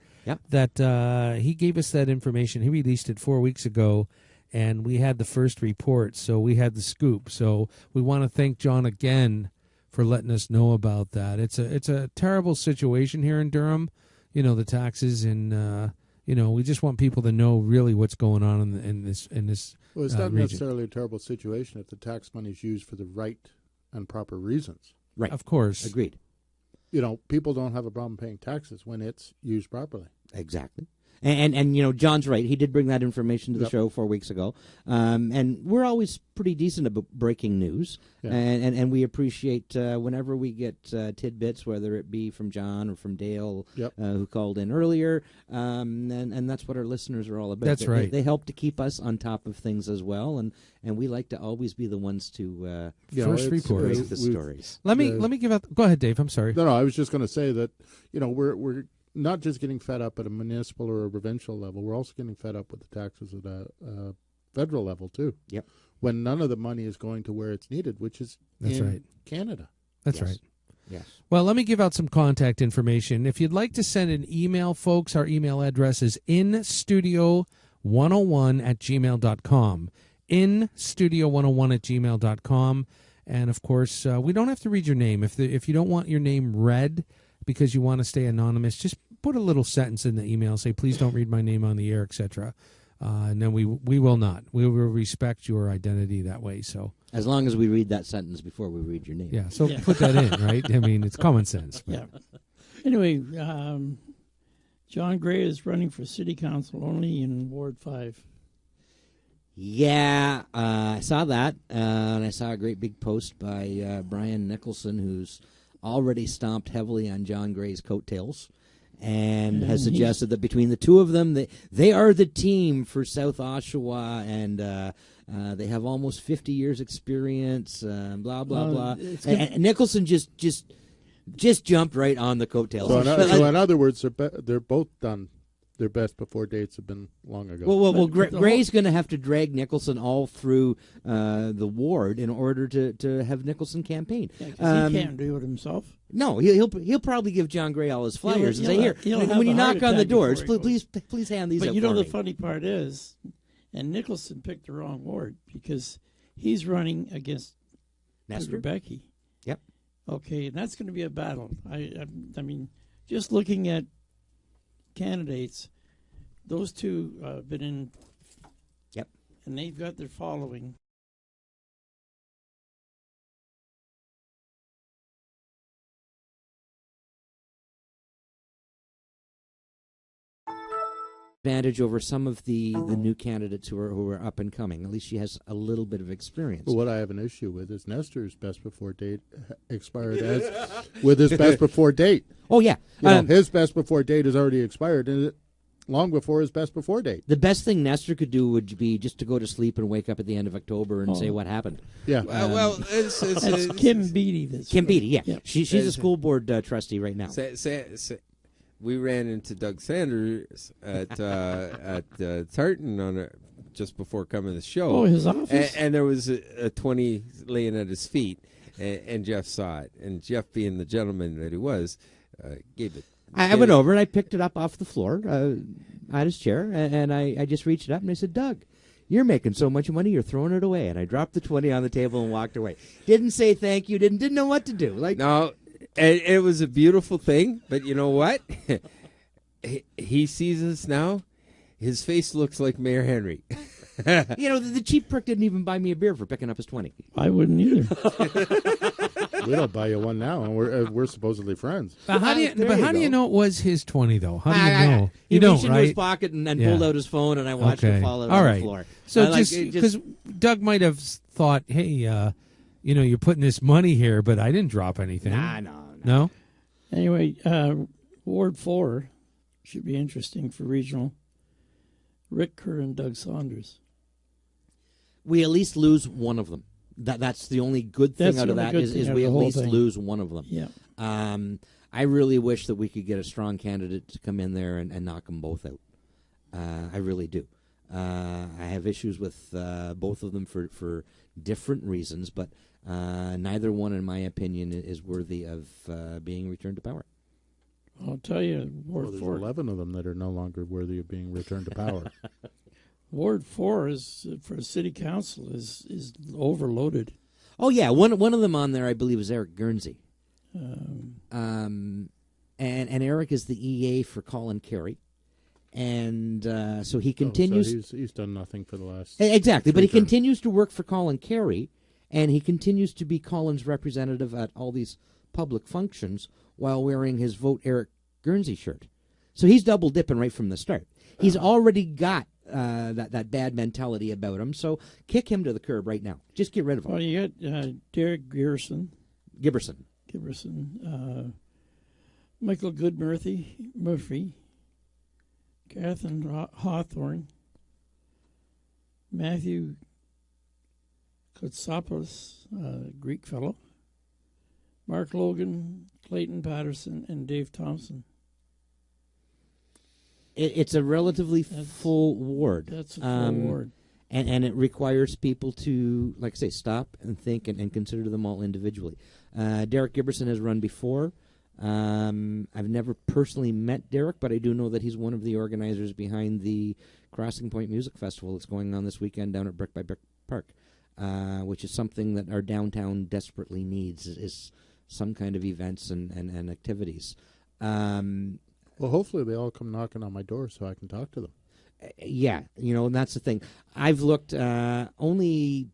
that he gave us that information. He released it 4 weeks ago, and we had the first report, so we had the scoop. So we want to thank John again for letting us know about that. It's a terrible situation here in Durham, the taxes, and we just want people to know really what's going on in this. Well, it's not region. necessarily a terrible situation if the tax money is used for the right and proper reasons. Right. Of course. Agreed. People don't have a problem paying taxes when it's used properly. Exactly. And John's right. He did bring that information to the show 4 weeks ago. And we're always pretty decent about breaking news. Yeah. And we appreciate whenever we get tidbits, whether it be from John or from Dale, who called in earlier. And that's what our listeners are all about. That's right. They help to keep us on top of things as well. And we like to always be the ones to first report the stories. Let me give out. Go ahead, Dave. I'm sorry. No, I was just going to say that, we're not just getting fed up at a municipal or a provincial level, we're also getting fed up with the taxes at a federal level, too. Yep. When none of the money is going to where it's needed, which is Canada. That's right. Yes. Well, let me give out some contact information. If you'd like to send an email, folks, our email address is instudio101@gmail.com. Instudio101@gmail.com. And, of course, we don't have to read your name. If you don't want your name read because you want to stay anonymous, just put a little sentence in the email, say, please don't read my name on the air, etc. And then we will not. We will respect your identity that way. So as long as we read that sentence before we read your name. Yeah, so put that in, right? I mean, it's common sense. Yeah. Anyway, John Gray is running for city council only in Ward 5. Yeah, I saw that, and I saw a great big post by Brian Nicholson, who's already stomped heavily on John Gray's coattails, and has suggested that between the two of them, they are the team for South Oshawa, and they have almost 50 years experience, blah, blah, blah. And Nicholson just jumped right on the coattails. So in other words, they're both done. Their best before dates have been long ago. Well, Gray's going to have to drag Nicholson all through the ward in order to have Nicholson campaign. Yeah, he can't do it himself. No, he'll probably give John Gray all his flyers and say, "Here, when you knock on the doors, please hand these." But out you know for the me. funny part is, and Nicholson picked the wrong ward because he's running against Nestor Becky. Yep. Okay, and that's going to be a battle. I mean, just looking at candidates, those two have been in. Yep. And they've got their following. Advantage over some of the new candidates who are up and coming. At least she has a little bit of experience. But what I have an issue with is Nestor's best before date expired as with his best before date. Oh yeah, his best before date has already expired, and long before his best before date. The best thing Nestor could do would be just to go to sleep and wake up at the end of October and say what happened. Yeah. It's Kim Beattie. Kim Beattie, yeah. Yep. She's a school board trustee right now. We ran into Doug Sanders at Tartan just before coming to the show. Oh, his office. And there was a 20 laying at his feet, and Jeff saw it. And Jeff, being the gentleman that he was, gave it. I went over and I picked it up off the floor at his chair, and I just reached it up and I said, Doug, you're making so much money, you're throwing it away. And I dropped the 20 on the table and walked away. Didn't say thank you, didn't know what to do. No. And it was a beautiful thing, but you know what? He sees us now. His face looks like Mayor Henry. The cheap prick didn't even buy me a beer for picking up his 20. I wouldn't either. We don't buy you one now, and we're supposedly friends. But how do you know it was his 20 though? How do you know? He You don't, reached into right? his pocket and pulled out his phone, and I watched him fall out All on right. the floor. So just because Doug might have thought, hey, you're putting this money here, but I didn't drop anything. No? Anyway, Ward 4 should be interesting for regional. Rick Kerr and Doug Saunders. We at least lose one of them. That's the only good thing out of that is we at least lose one of them. Yeah. I really wish that we could get a strong candidate to come in there and knock them both out. I really do. I have issues with both of them for different reasons, but neither one, in my opinion, is worthy of being returned to power. I'll tell you, Ward There's 4. 11 of them that are no longer worthy of being returned to power. Ward 4 is for city council is overloaded. Oh yeah, one of them on there, I believe, is Eric Guernsey. And Eric is the EA for Colin Carey. And so he continues. So he's done nothing for the last. Exactly, but he continues to work for Colin Carey, and he continues to be Colin's representative at all these public functions while wearing his Vote Eric Guernsey shirt. So he's double dipping right from the start. He's already got that bad mentality about him. So kick him to the curb right now. Just get rid of him. Well, you got Derek Gibberson, Michael Murphy, Catherine Hawthorne, Matthew Kotsopoulos, Greek fellow, Mark Logan, Clayton Patterson, and Dave Thompson. It's a relatively full ward. That's a full ward. And it requires people to, like I say, stop and think and consider them all individually. Derek Gibberson has run before. I've never personally met Derek, but I do know that he's one of the organizers behind the Crossing Point Music Festival that's going on this weekend down at Brick by Brick Park, which is something that our downtown desperately needs, is some kind of events and activities. Well, hopefully they all come knocking on my door so I can talk to them. Yeah, and that's the thing. I've looked, only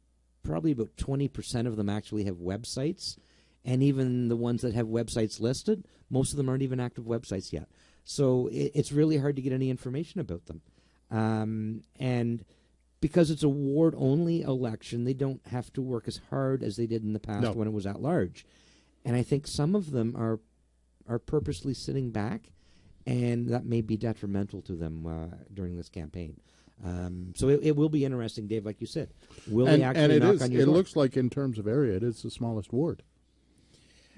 probably about 20% of them actually have websites, and even the ones that have websites listed, most of them aren't even active websites yet. So it's really hard to get any information about them. And because it's a ward-only election, they don't have to work as hard as they did in the past when it was at large. And I think some of them are purposely sitting back, and that may be detrimental to them during this campaign. So it will be interesting, Dave, like you said. Will they actually knock on your door? It looks like in terms of area, it is the smallest ward.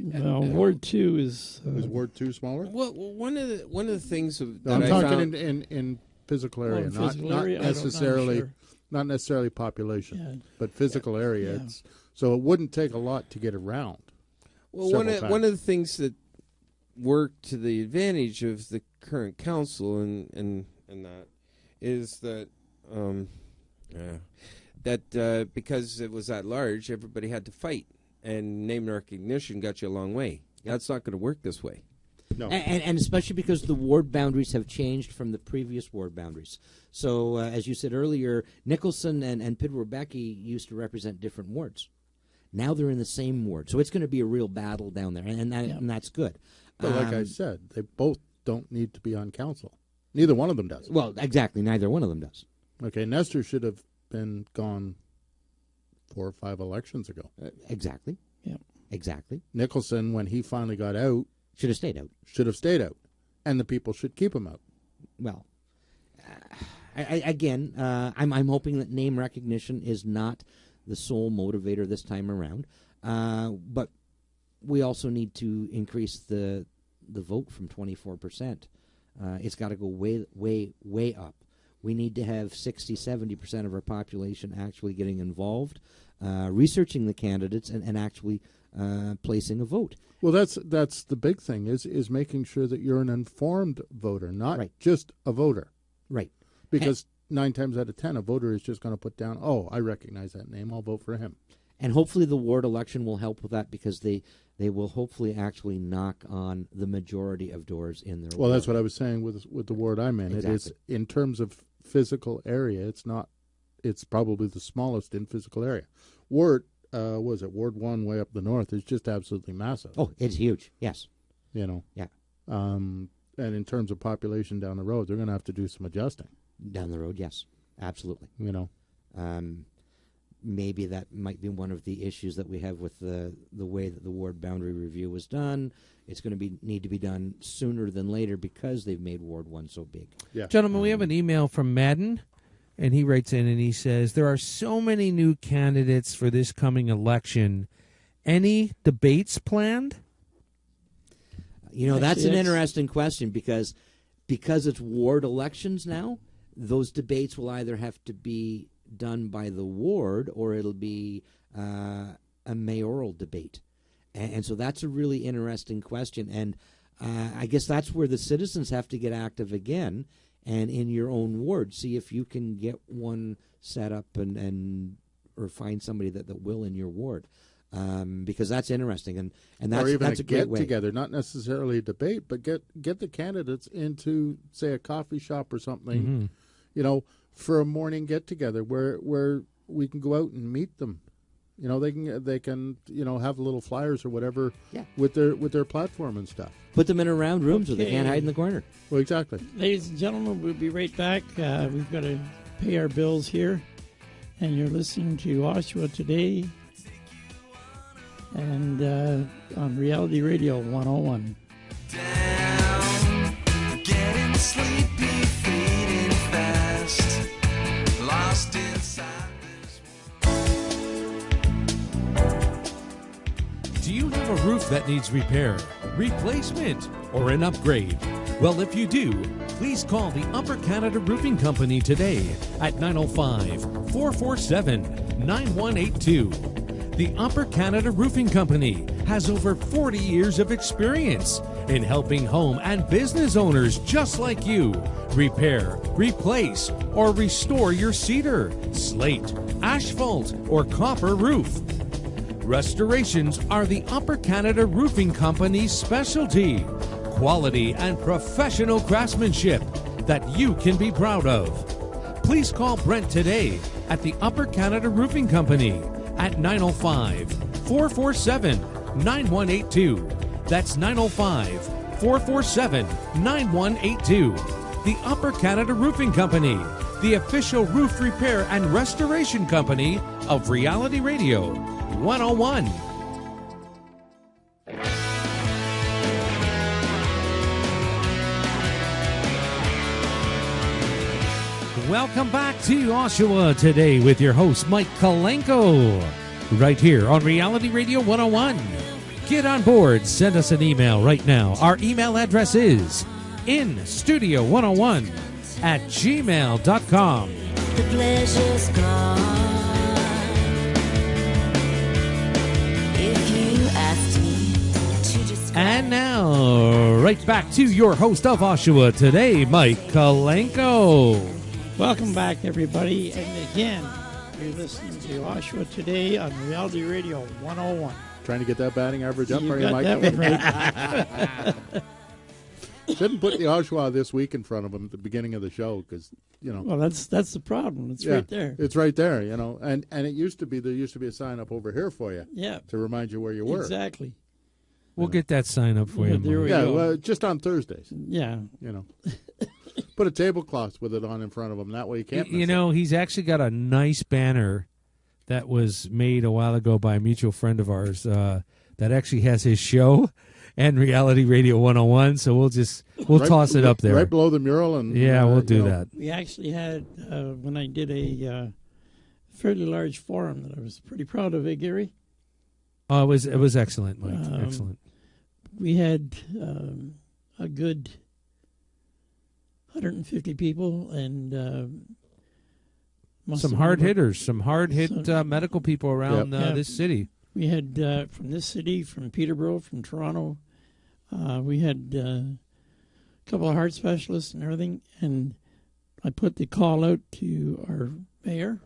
Ward 2 is... is Ward 2 smaller? Well, one of the things that I'm I talking found... in physical area, not necessarily population, but physical area. Yeah. So it wouldn't take a lot to get around. Well, one of the things that work to the advantage of the current council and that is that because it was at large, everybody had to fight and name recognition got you a long way. That's not going to work this way. No. And especially because the ward boundaries have changed from the previous ward boundaries. So, as you said earlier, Nicholson and Pidwar-Becky used to represent different wards. Now they're in the same ward. So it's going to be a real battle down there, and that's good. But like I said, they both don't need to be on council. Neither one of them does. Well, exactly. Neither one of them does. Okay, Nestor should have been gone 4 or 5 elections ago. Exactly. Yeah. Exactly. Nicholson, when he finally got out, Should have stayed out. should have stayed out. And the people should keep him out. Well, I'm hoping that name recognition is not the sole motivator this time around. But we also need to increase the vote from 24%. It's got to go way, way, way up. We need to have 60, 70% of our population actually getting involved, researching the candidates, and actually placing a vote. Well, that's the big thing is making sure that you're an informed voter, not just a voter. Right. Because 9 times out of 10, a voter is just going to put down, oh, I recognize that name, I'll vote for him. And hopefully the ward election will help with that, because they will hopefully actually knock on the majority of doors in their Well, ward. that's what I was saying with the ward I'm in. Exactly. It is, in terms of physical area, it's probably the smallest in physical area. Ward, Ward 1 way up the north is just absolutely massive. Oh, it's huge, yes. You know? Yeah. And in terms of population down the road, they're going to have to do some adjusting. Down the road, yes, absolutely. You know? Maybe that might be one of the issues that we have with the way that the ward boundary review was done. It's going to need to be done sooner than later because they've made Ward 1 so big. Yeah. Gentlemen, we have an email from Madden, and he writes in and he says, there are so many new candidates for this coming election. Any debates planned? You know, that's an Actually, interesting question because it's ward elections now, those debates will either have to be done by the ward or it'll be a mayoral debate. And so that's a really interesting question. And I guess that's where the citizens have to get active again and in your own ward, see if you can get one set up and or find somebody that will in your ward. Because that's interesting, and that's, or even that's a great get way. together, not necessarily a debate, but get the candidates into, say, a coffee shop or something, Mm-hmm. you know, for a morning get together where we can go out and meet them. You know, they can you know, have little flyers or whatever with their platform and stuff. Put them in a round room so they Okay. can't hide in the corner. Well, exactly. Ladies and gentlemen, we'll be right back. We've got to pay our bills here. And you're listening to Oshawa Today and on Reality Radio 101. Down, getting sleepy, fading fast, lost inside this Do you have a roof that needs repair, replacement, or an upgrade? Well, if you do, please call the Upper Canada Roofing Company today at 905-447-9182. The Upper Canada Roofing Company has over 40 years of experience in helping home and business owners just like you repair, replace, or restore your cedar, slate, asphalt, or copper roof. Restorations are the Upper Canada Roofing Company's specialty. Quality and professional craftsmanship that you can be proud of. Please call Brent today at the Upper Canada Roofing Company at 905-447-9182. That's 905-447-9182. The Upper Canada Roofing Company, the official roof repair and restoration company of Reality Radio 101. Welcome back to Oshawa Today with your host, Mike Kalenko, right here on Reality Radio 101. Get on board. Send us an email right now. Our email address is instudio101@gmail.com. The pleasure's gone. If you asked me to describe. And now, right back to your host of Oshawa Today, Mike Kalenko. Welcome back, everybody. And again, you're listening to Oshawa Today on Reality Radio 101. trying to get that batting average up, You are you, got Mike? that one right. Shouldn't put the Oshawa this week in front of him at the beginning of the show because, you know. Well, that's the problem. It's right there. It's right there, you know. And it used to be, there used to be a sign up over here for you. Yeah. To remind you where you were. Exactly. We'll get that sign up for you. There we Yeah, go. well, just on Thursdays. Yeah. You know. Put a tablecloth with it on in front of him. That way you can't miss You know, he's actually got a nice banner that was made a while ago by a mutual friend of ours that actually has his show and Reality Radio 101. So we'll toss it up there. Right below the mural. And yeah, we'll do that. We actually had, when I did a fairly large forum that I was pretty proud of, Gary? Oh, it was excellent, Mike. Excellent. We had a good 150 people and some hard hitters, some hard hit medical people around this city. We had from this city, from Peterborough, from Toronto. We had a couple of heart specialists and everything. And I put the call out to our mayor,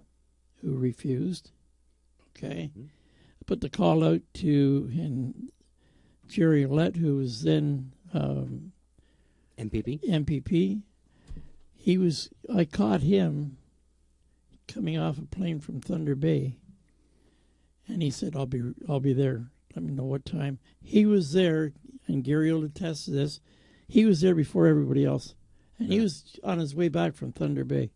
who refused. Okay. I put the call out to Jerry Ouellette, who was then MPP. I caught him coming off a plane from Thunder Bay, and he said, "I'll be there. Let me know what time." He was there, and Gary will attest to this. He was there before everybody else, and he was on his way back from Thunder Bay.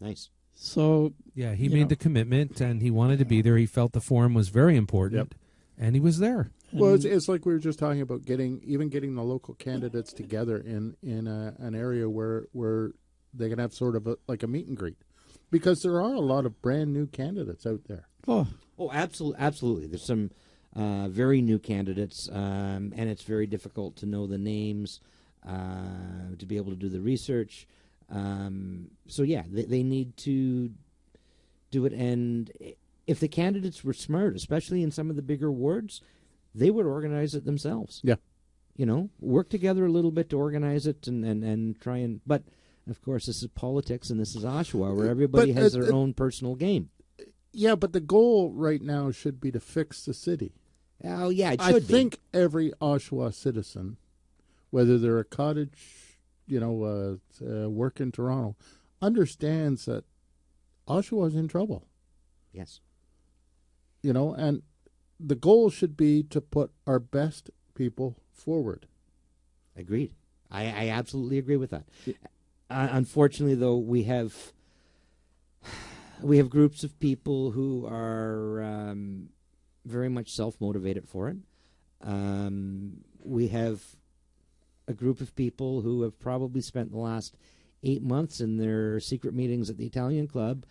Nice. So yeah, he made the commitment, and he wanted to be there. He felt the forum was very important, and he was there. Well, it's like we were just talking about getting the local candidates together in an area where they can have sort of like a meet and greet, because there are a lot of brand new candidates out there. Oh, absolutely. There's some very new candidates, and it's very difficult to know the names, to be able to do the research. So yeah, they need to do it. And if the candidates were smart, especially in some of the bigger wards, they would organize it themselves. Yeah. You know, work together a little bit to organize it and try and... But, of course, this is politics and this is Oshawa, where everybody has their own personal game. Yeah, but the goal right now should be to fix the city. Oh, yeah, it should be. I think every Oshawa citizen, whether they're a cottage, work in Toronto, understands that Oshawa's in trouble. Yes. You know, and the goal should be to put our best people forward. Agreed. I absolutely agree with that. Unfortunately, though, we have groups of people who are very much self-motivated for it. We have a group of people who have probably spent the last 8 months in their secret meetings at the Italian Club,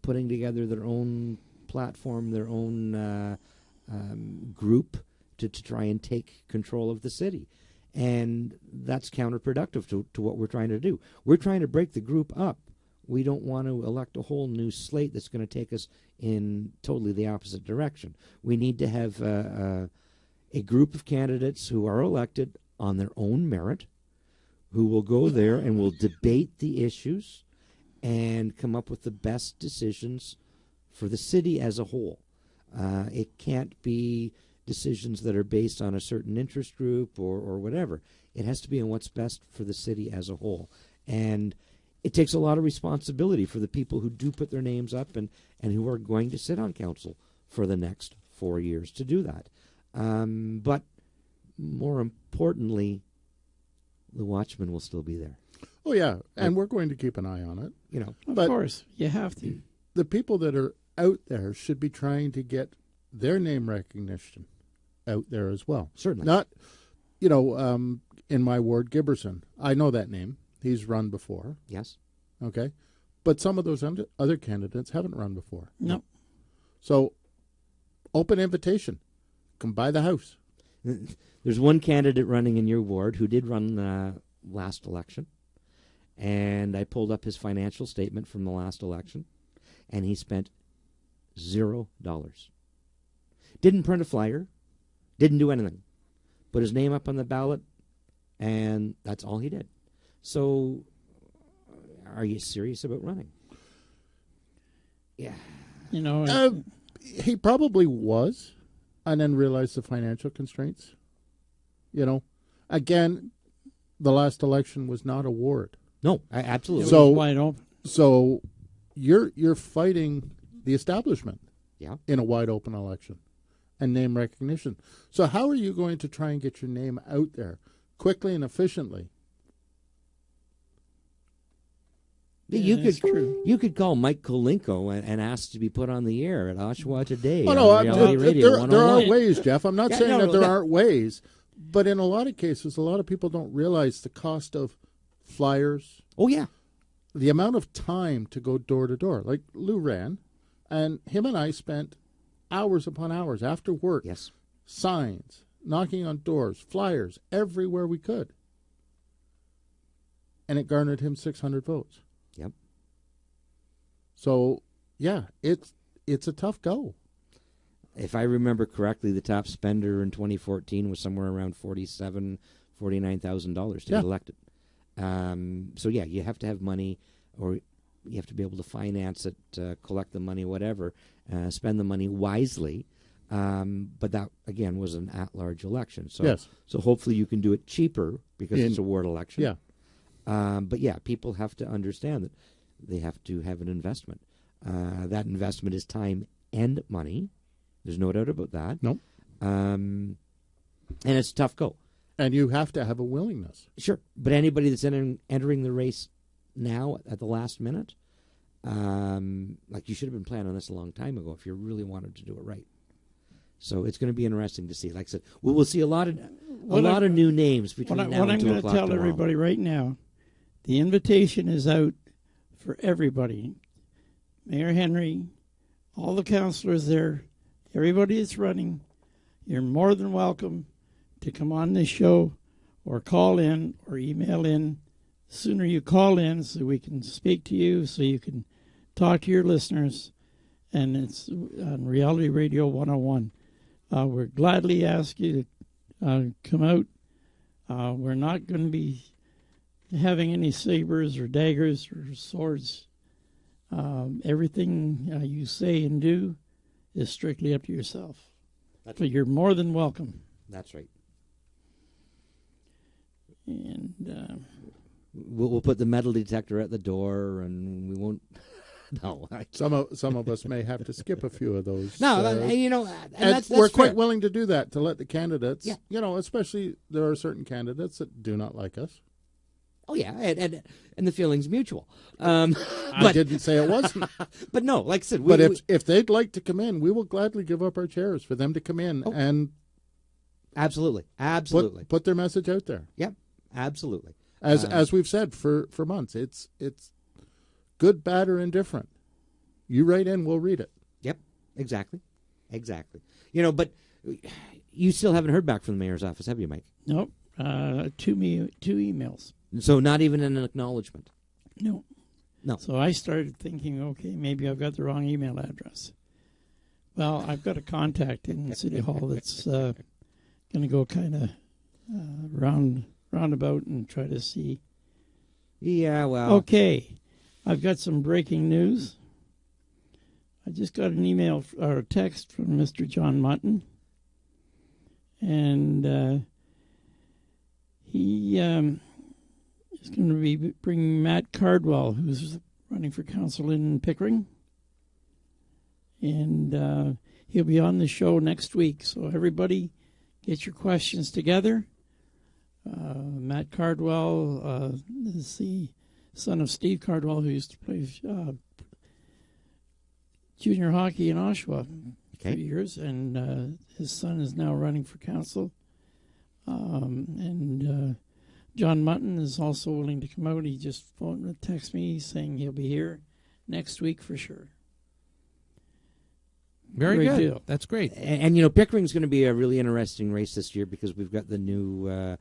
putting together their own platform, their own group to try and take control of the city. And that's counterproductive to what we're trying to do. We're trying to break the group up. We don't want to elect a whole new slate that's going to take us in totally the opposite direction. We need to have a group of candidates who are elected on their own merit, who will go there and will debate the issues and come up with the best decisions for the city as a whole. It can't be decisions that are based on a certain interest group or whatever. It has to be on what's best for the city as a whole. And it takes a lot of responsibility for the people who do put their names up and who are going to sit on council for the next 4 years to do that. But more importantly, the watchman will still be there. Oh, yeah, and we're going to keep an eye on it. You know, of course, you have to. The people that are out there should be trying to get their name recognition out there as well. Certainly. Not, in my ward, Giberson. I know that name. He's run before. Yes. Okay. But some of those other candidates haven't run before. No. So, open invitation. Come by the house. There's one candidate running in your ward who did run last election. And I pulled up his financial statement from the last election. And he spent $0. Didn't print a flyer. Didn't do anything. Put his name up on the ballot. And that's all he did. So, are you serious about running? Yeah. You know, he probably was. and then realize the financial constraints. Again, the last election was not a ward. No, absolutely. It So- was wide open. So you're fighting the establishment Yeah. in a wide open election and name recognition. So how are you going to try and get your name out there quickly and efficiently? That's true. You could call Mike Kolinko and ask to be put on the air at Oshawa Today. Oh, no, on Reality Radio there are 101. ways, Jeff. I'm not Yeah, saying no, that there yeah. aren't ways, but in a lot of cases, a lot of people don't realize the cost of flyers, Oh, yeah. the amount of time to go door to door. Like Lou ran, and him and I spent hours upon hours after work, Yes. signs, knocking on doors, flyers, everywhere we could. And it garnered him 600 votes. Yep. So, yeah, it's a tough go. If I remember correctly, the top spender in 2014 was somewhere around $49,000 to Yeah. get elected. So yeah, you have to have money, or you have to be able to finance it, collect the money, whatever, spend the money wisely. But that again was an at-large election. So Yes. so hopefully you can do it cheaper because it's a ward election. Yeah. But yeah, people have to understand that they have to have an investment. That investment is time and money. There's no doubt about that. Nope. And it's a tough go. And you have to have a willingness. Sure. But anybody that's entering the race now at the last minute, like you should have been planning on this a long time ago if you really wanted to do it right. So it's going to be interesting to see. Like I said, we'll see a lot of new names between now What and I'm 2 going to o'clock tell tomorrow. everybody right now, the invitation is out for everybody. Mayor Henry, all the councillors there, everybody that's running, you're more than welcome to come on this show or call in or email in. The sooner you call in so we can speak to you, so you can talk to your listeners, and it's on Reality Radio 101. We're gladly ask you to come out. We're not going to be having any sabers or daggers or swords. Everything you say and do is strictly up to yourself. But you're more than welcome. That's right. And We'll put the metal detector at the door, and we won't. No, Some of us may have to skip a few of those. no, and that's we're quite fair. willing to do that, to let the candidates, Yeah. Especially there are certain candidates that do not like us. Oh yeah, and the feeling's mutual. I didn't say it wasn't. But no, like I said, But if they'd like to come in, we will gladly give up our chairs for them to come in and absolutely, put their message out there. Yep, absolutely. As we've said for months, it's good, bad, or indifferent. You write in, we'll read it. Yep, exactly. But you still haven't heard back from the mayor's office, have you, Mike? nope, two emails. So not even an acknowledgement. No. No. So I started thinking, okay, maybe I've got the wrong email address. Well, I've got a contact in City Hall that's going to go kind of roundabout and try to see. Yeah, well. Okay, I've got some breaking news. I just got an email or a text from Mr. John Mutton, and he is going to be bringing Matt Cardwell, who's running for council in Pickering, and he'll be on the show next week. So everybody, get your questions together. Matt Cardwell is the son of Steve Cardwell, who used to play junior hockey in Oshawa for years, and his son is now running for council. And John Mutton is also willing to come out. He just phoned and texted me saying he'll be here next week for sure. Very Great good. deal. That's great. And Pickering's going to be a really interesting race this year because we've got the new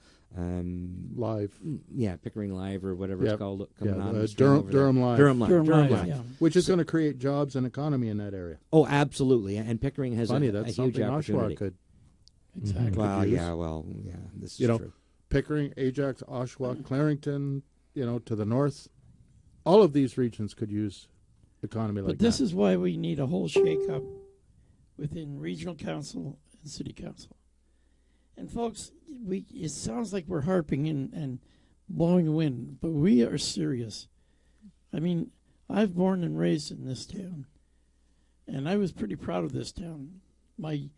Live. Yeah, Pickering Live or whatever it's called coming on. the stream Durham, over there. Durham Live. Durham Live. yeah. Which is going to create jobs and economy in that area. Oh, absolutely. And Pickering has Funny, a that's huge something opportunity. Oshawa could. Exactly. Well, use. yeah, this is You know, true. Pickering, Ajax, Oshawa, Clarington, to the north. All of these regions could use economy like But this that. is why we need a whole shake-up within regional council and the city council. And folks, it sounds like we're harping and blowing the wind, but we are serious. I mean, I've born and raised in this town, and I was pretty proud of this town. My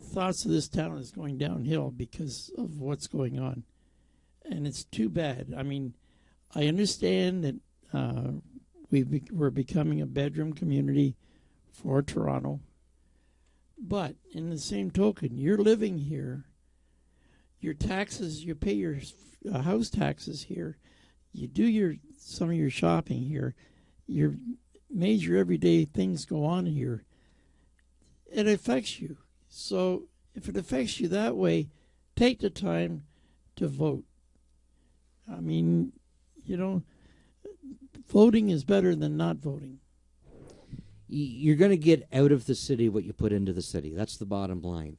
thoughts of this town is going downhill because of what's going on, and it's too bad. I mean, I understand that we're becoming a bedroom community for Toronto, but in the same token, you're living here. Your taxes, you pay your house taxes here. You do some of your shopping here. Your major everyday things go on here. It affects you. So if it affects you that way, take the time to vote. I mean, voting is better than not voting. You're going to get out of the city what you put into the city. That's the bottom line.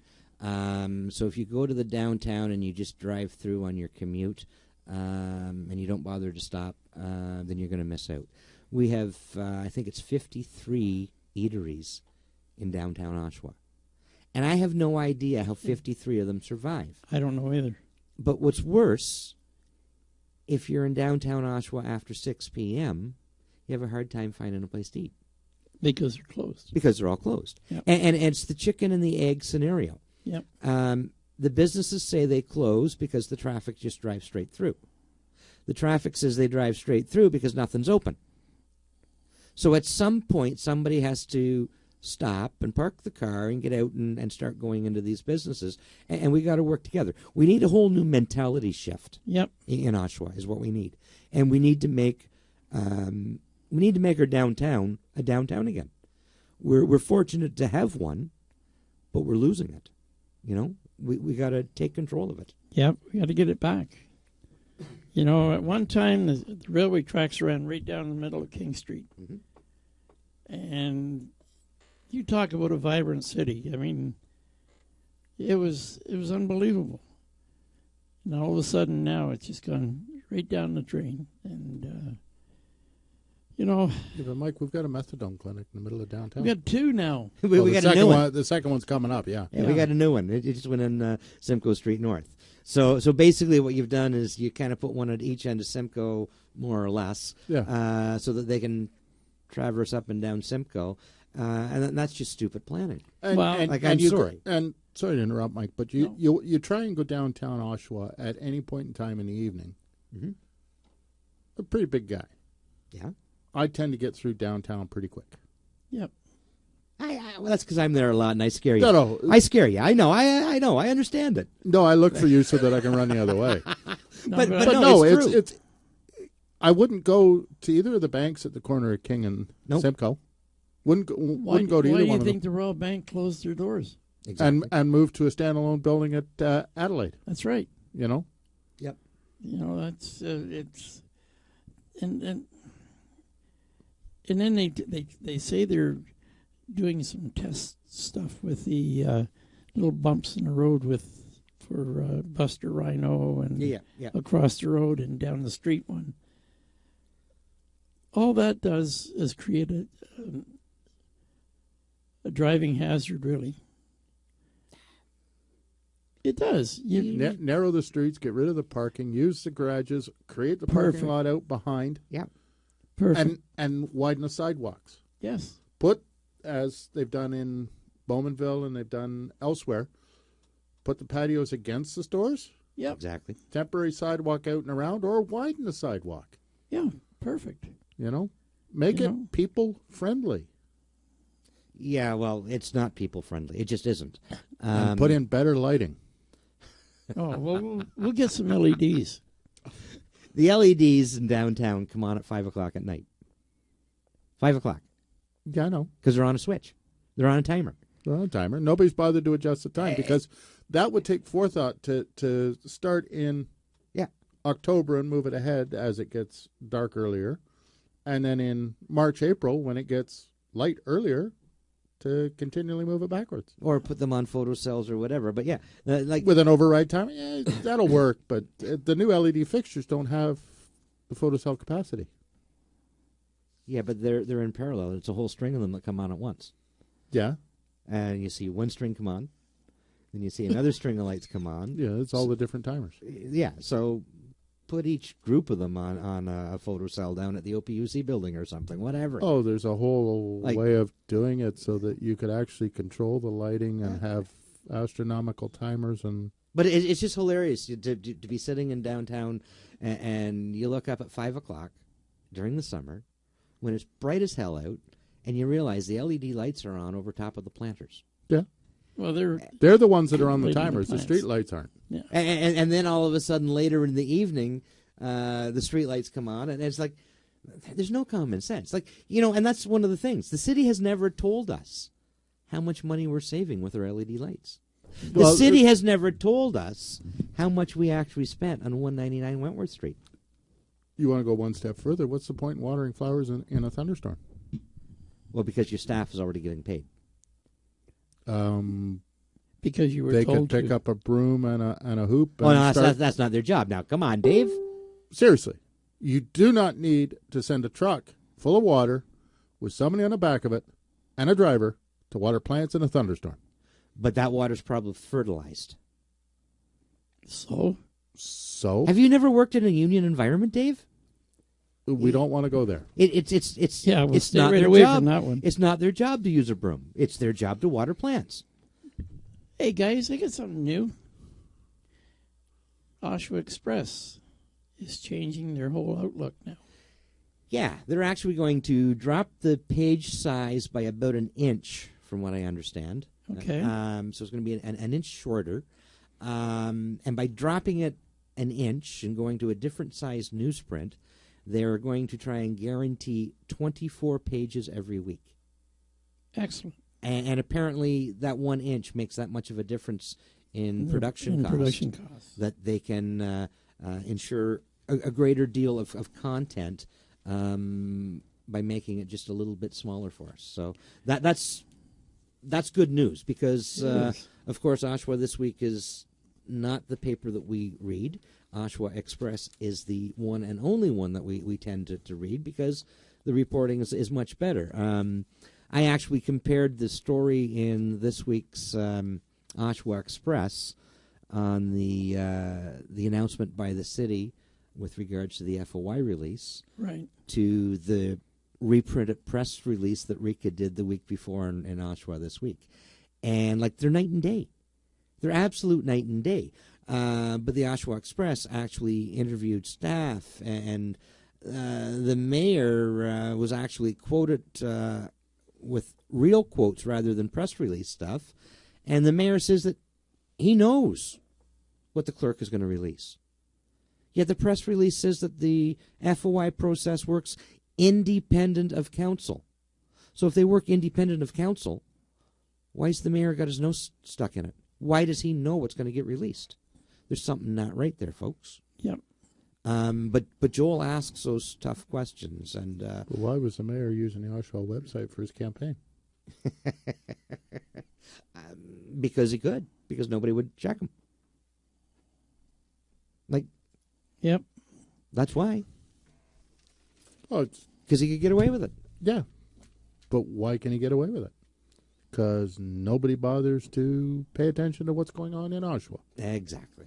So if you go to the downtown and you just drive through on your commute and you don't bother to stop, then you're going to miss out. We have, I think it's 53 eateries in downtown Oshawa. And I have no idea how 53 of them survive. I don't know either. But what's worse, if you're in downtown Oshawa after 6 p.m., you have a hard time finding a place to eat. Because they're closed. Because they're all closed. Yep. And it's the chicken and the egg scenario. Yep. The businesses say they close because the traffic just drives straight through. The traffic says they drive straight through because nothing's open. So at some point, somebody has to stop and park the car and get out and start going into these businesses. And we got to work together. We need a whole new mentality shift. Yep. In Oshawa is what we need. And we need to make our downtown a downtown again. We're fortunate to have one, but we're losing it. We got to take control of it. Yep, we got to get it back. At one time, the railway tracks ran right down the middle of King Street. Mm-hmm. And you talk about a vibrant city. I mean, it was unbelievable. And all of a sudden now it's just gone right down the drain. And, Yeah, but Mike, we've got a methadone clinic in the middle of downtown. we got two now. We got a new one. The second one's coming up, yeah. Yeah, we got a new one. It just went in Simcoe Street North. So basically what you've done is you kind of put one at each end of Simcoe, more or less, so that they can traverse up and down Simcoe. And that's just stupid planning. I'm sorry. And sorry to interrupt, Mike, but you try and go downtown Oshawa at any point in time in the evening. Mm-hmm. A pretty big guy. Yeah. I tend to get through downtown pretty quick. Yep. Well, that's because I'm there a lot and I scare you. No. I scare you. I know. I know. I understand it. No, I look for you so that I can run the other way. But no, it's true. it's. I wouldn't go to either of the banks at the corner of King and Simcoe. Wouldn't go to either Why one do of you them. think the Royal Bank closed their doors? Exactly. And move to a standalone building at Adelaide. That's right. Yep. That's it's and then they say they're doing some test stuff with the little bumps in the road for Buster Rhino and across the road and down the street one. All that does is create a driving hazard, really. It does. Narrow the streets, get rid of the parking, use the garages, create the parking lot out behind. Yeah. Perfect. And widen the sidewalks. Yes. Put, as they've done in Bowmanville and they've done elsewhere, put the patios against the stores. Yep. Exactly. Temporary sidewalk out and around, or widen the sidewalk. Yeah. Perfect. Make it people friendly. Yeah, well, it's not people friendly. It just isn't. And put in better lighting. Oh, well, we'll get some LEDs. The LEDs in downtown come on at 5 o'clock at night. 5 o'clock. Yeah, I know. Because they're on a switch. They're on a timer. They're on a timer. Nobody's bothered to adjust the time because that would take forethought to start in October and move it ahead as it gets dark earlier. And then in March, April, when it gets light earlier, to continually move it backwards. Or put them on photocells or whatever. But yeah, with an override timer, that'll work. But the new LED fixtures don't have the photocell capacity. Yeah, but they're in parallel. It's a whole string of them that come on at once. Yeah. and you see one string come on, then you see another string of lights come on. Yeah, it's all the different timers. Yeah, so put each group of them on a photo cell down at the OPUC building or something, whatever. Oh, there's a whole Like- way of doing it so that you could actually control the lighting and have astronomical timers and. But it's just hilarious to be sitting in downtown and you look up at 5 o'clock during the summer when it's bright as hell out and you realize the LED lights are on over top of the planters. Yeah. Well, they're They're the ones that are on the Lighting the timers. The plants. street lights aren't. And then all of a sudden later in the evening, the street lights come on and it's like, there's no common sense. Like, and that's one of the things. The city has never told us how much money we're saving with our LED lights. The Well, city has never told us how much we actually spent on 199 Wentworth Street. You want to go one step further? What's the point in watering flowers in a thunderstorm? Well, because your staff is already getting paid. because you were They could told pick to. up a broom and a hoop. Well, and no, start... that's not their job. Now, come on, Dave. Seriously, you do not need to send a truck full of water with somebody on the back of it and a driver to water plants in a thunderstorm. But that water's probably fertilized. So So Have you never worked in a union environment, Dave? we don't want to go there. It's yeah, we'll it's stay not right their away job. from that one. It's not their job to use a broom. It's their job to water plants. Hey guys, I got something new. Oshawa Express is changing their whole outlook now. Yeah, they're actually going to drop the page size by about an inch, from what I understand. Okay. So it's going to be an inch shorter. And by dropping it an inch and going to a different size newsprint, they're going to try and guarantee 24 pages every week. Excellent. And apparently that 1 inch makes that much of a difference in production costs. That they can ensure a greater deal of content by making it just a little bit smaller for us. So that's good news because, of course, Oshawa This Week is not the paper that we read. Oshawa Express is the one and only one that we tend to read because the reporting is much better. I actually compared the story in this week's Oshawa Express on the announcement by the city with regards to the FOI release Right. to the reprinted press release that Rika did the week before in Oshawa This Week. And, like, they're night and day. They're absolute night and day. But the Oshawa Express actually interviewed staff, and the mayor was actually quoted with real quotes rather than press release stuff. And the mayor says that he knows what the clerk is going to release. Yet the press release says that the FOI process works independent of council. So if they work independent of council, why's the mayor got his nose stuck in it? Why does he know what's going to get released? There's something not right there, folks. Yep. But Joel asks those tough questions, and But why was the mayor using the Oshawa website for his campaign? because he could, because nobody would check him. Like, Yep. that's why, Oh, it's because he could get away with it. yeah. But why can he get away with it? Because nobody bothers to pay attention to what's going on in Oshawa. Exactly.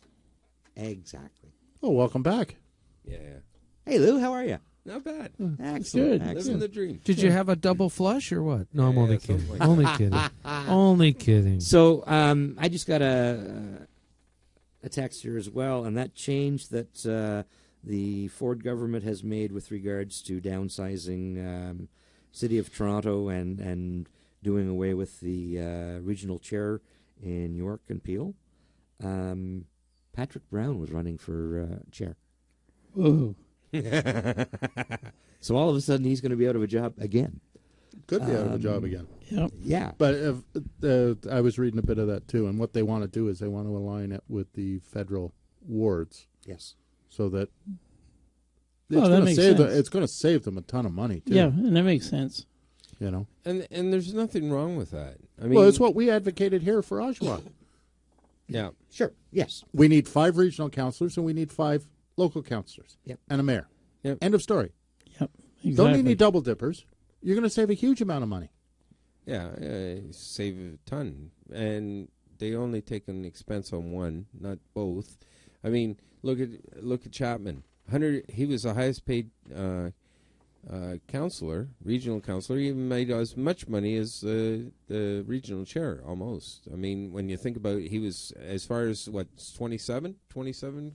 Oh, welcome back. Yeah. Hey, Lou, how are you? Not bad. Excellent. good. Living the dream. Did you have a double flush or what? No, I'm Yeah, only something kidding. like Only kidding. Only kidding. So I just got a text here as well, and that change that the Ford government has made with regards to downsizing City of Toronto and doing away with the regional chair in York and Peel. Patrick Brown was running for chair. Whoa. So all of a sudden he's going to be out of a job again. Could be out of a job again. Yep. Yeah. But I was reading a bit of that too, and what they want to do is they want to align it with the federal wards Yes. so that Oh, that makes sense. it's going to save them a ton of money too. Yeah, and that makes sense. You know. And there's nothing wrong with that. I mean, Well, it's what we advocated here for Oshawa. yeah. Sure. Yes. We need 5 regional councillors and we need 5 local councillors. Yep. And a mayor. Yep. End of story. Yep. Exactly. Don't need any double dippers. You're going to save a huge amount of money. Yeah, save a ton. And they only take an expense on one, not both. I mean, look at Chapman. He was the highest paid counselor, regional counselor. He made as much money as the regional chair, almost. I mean, when you think about it, he was, as far as, 27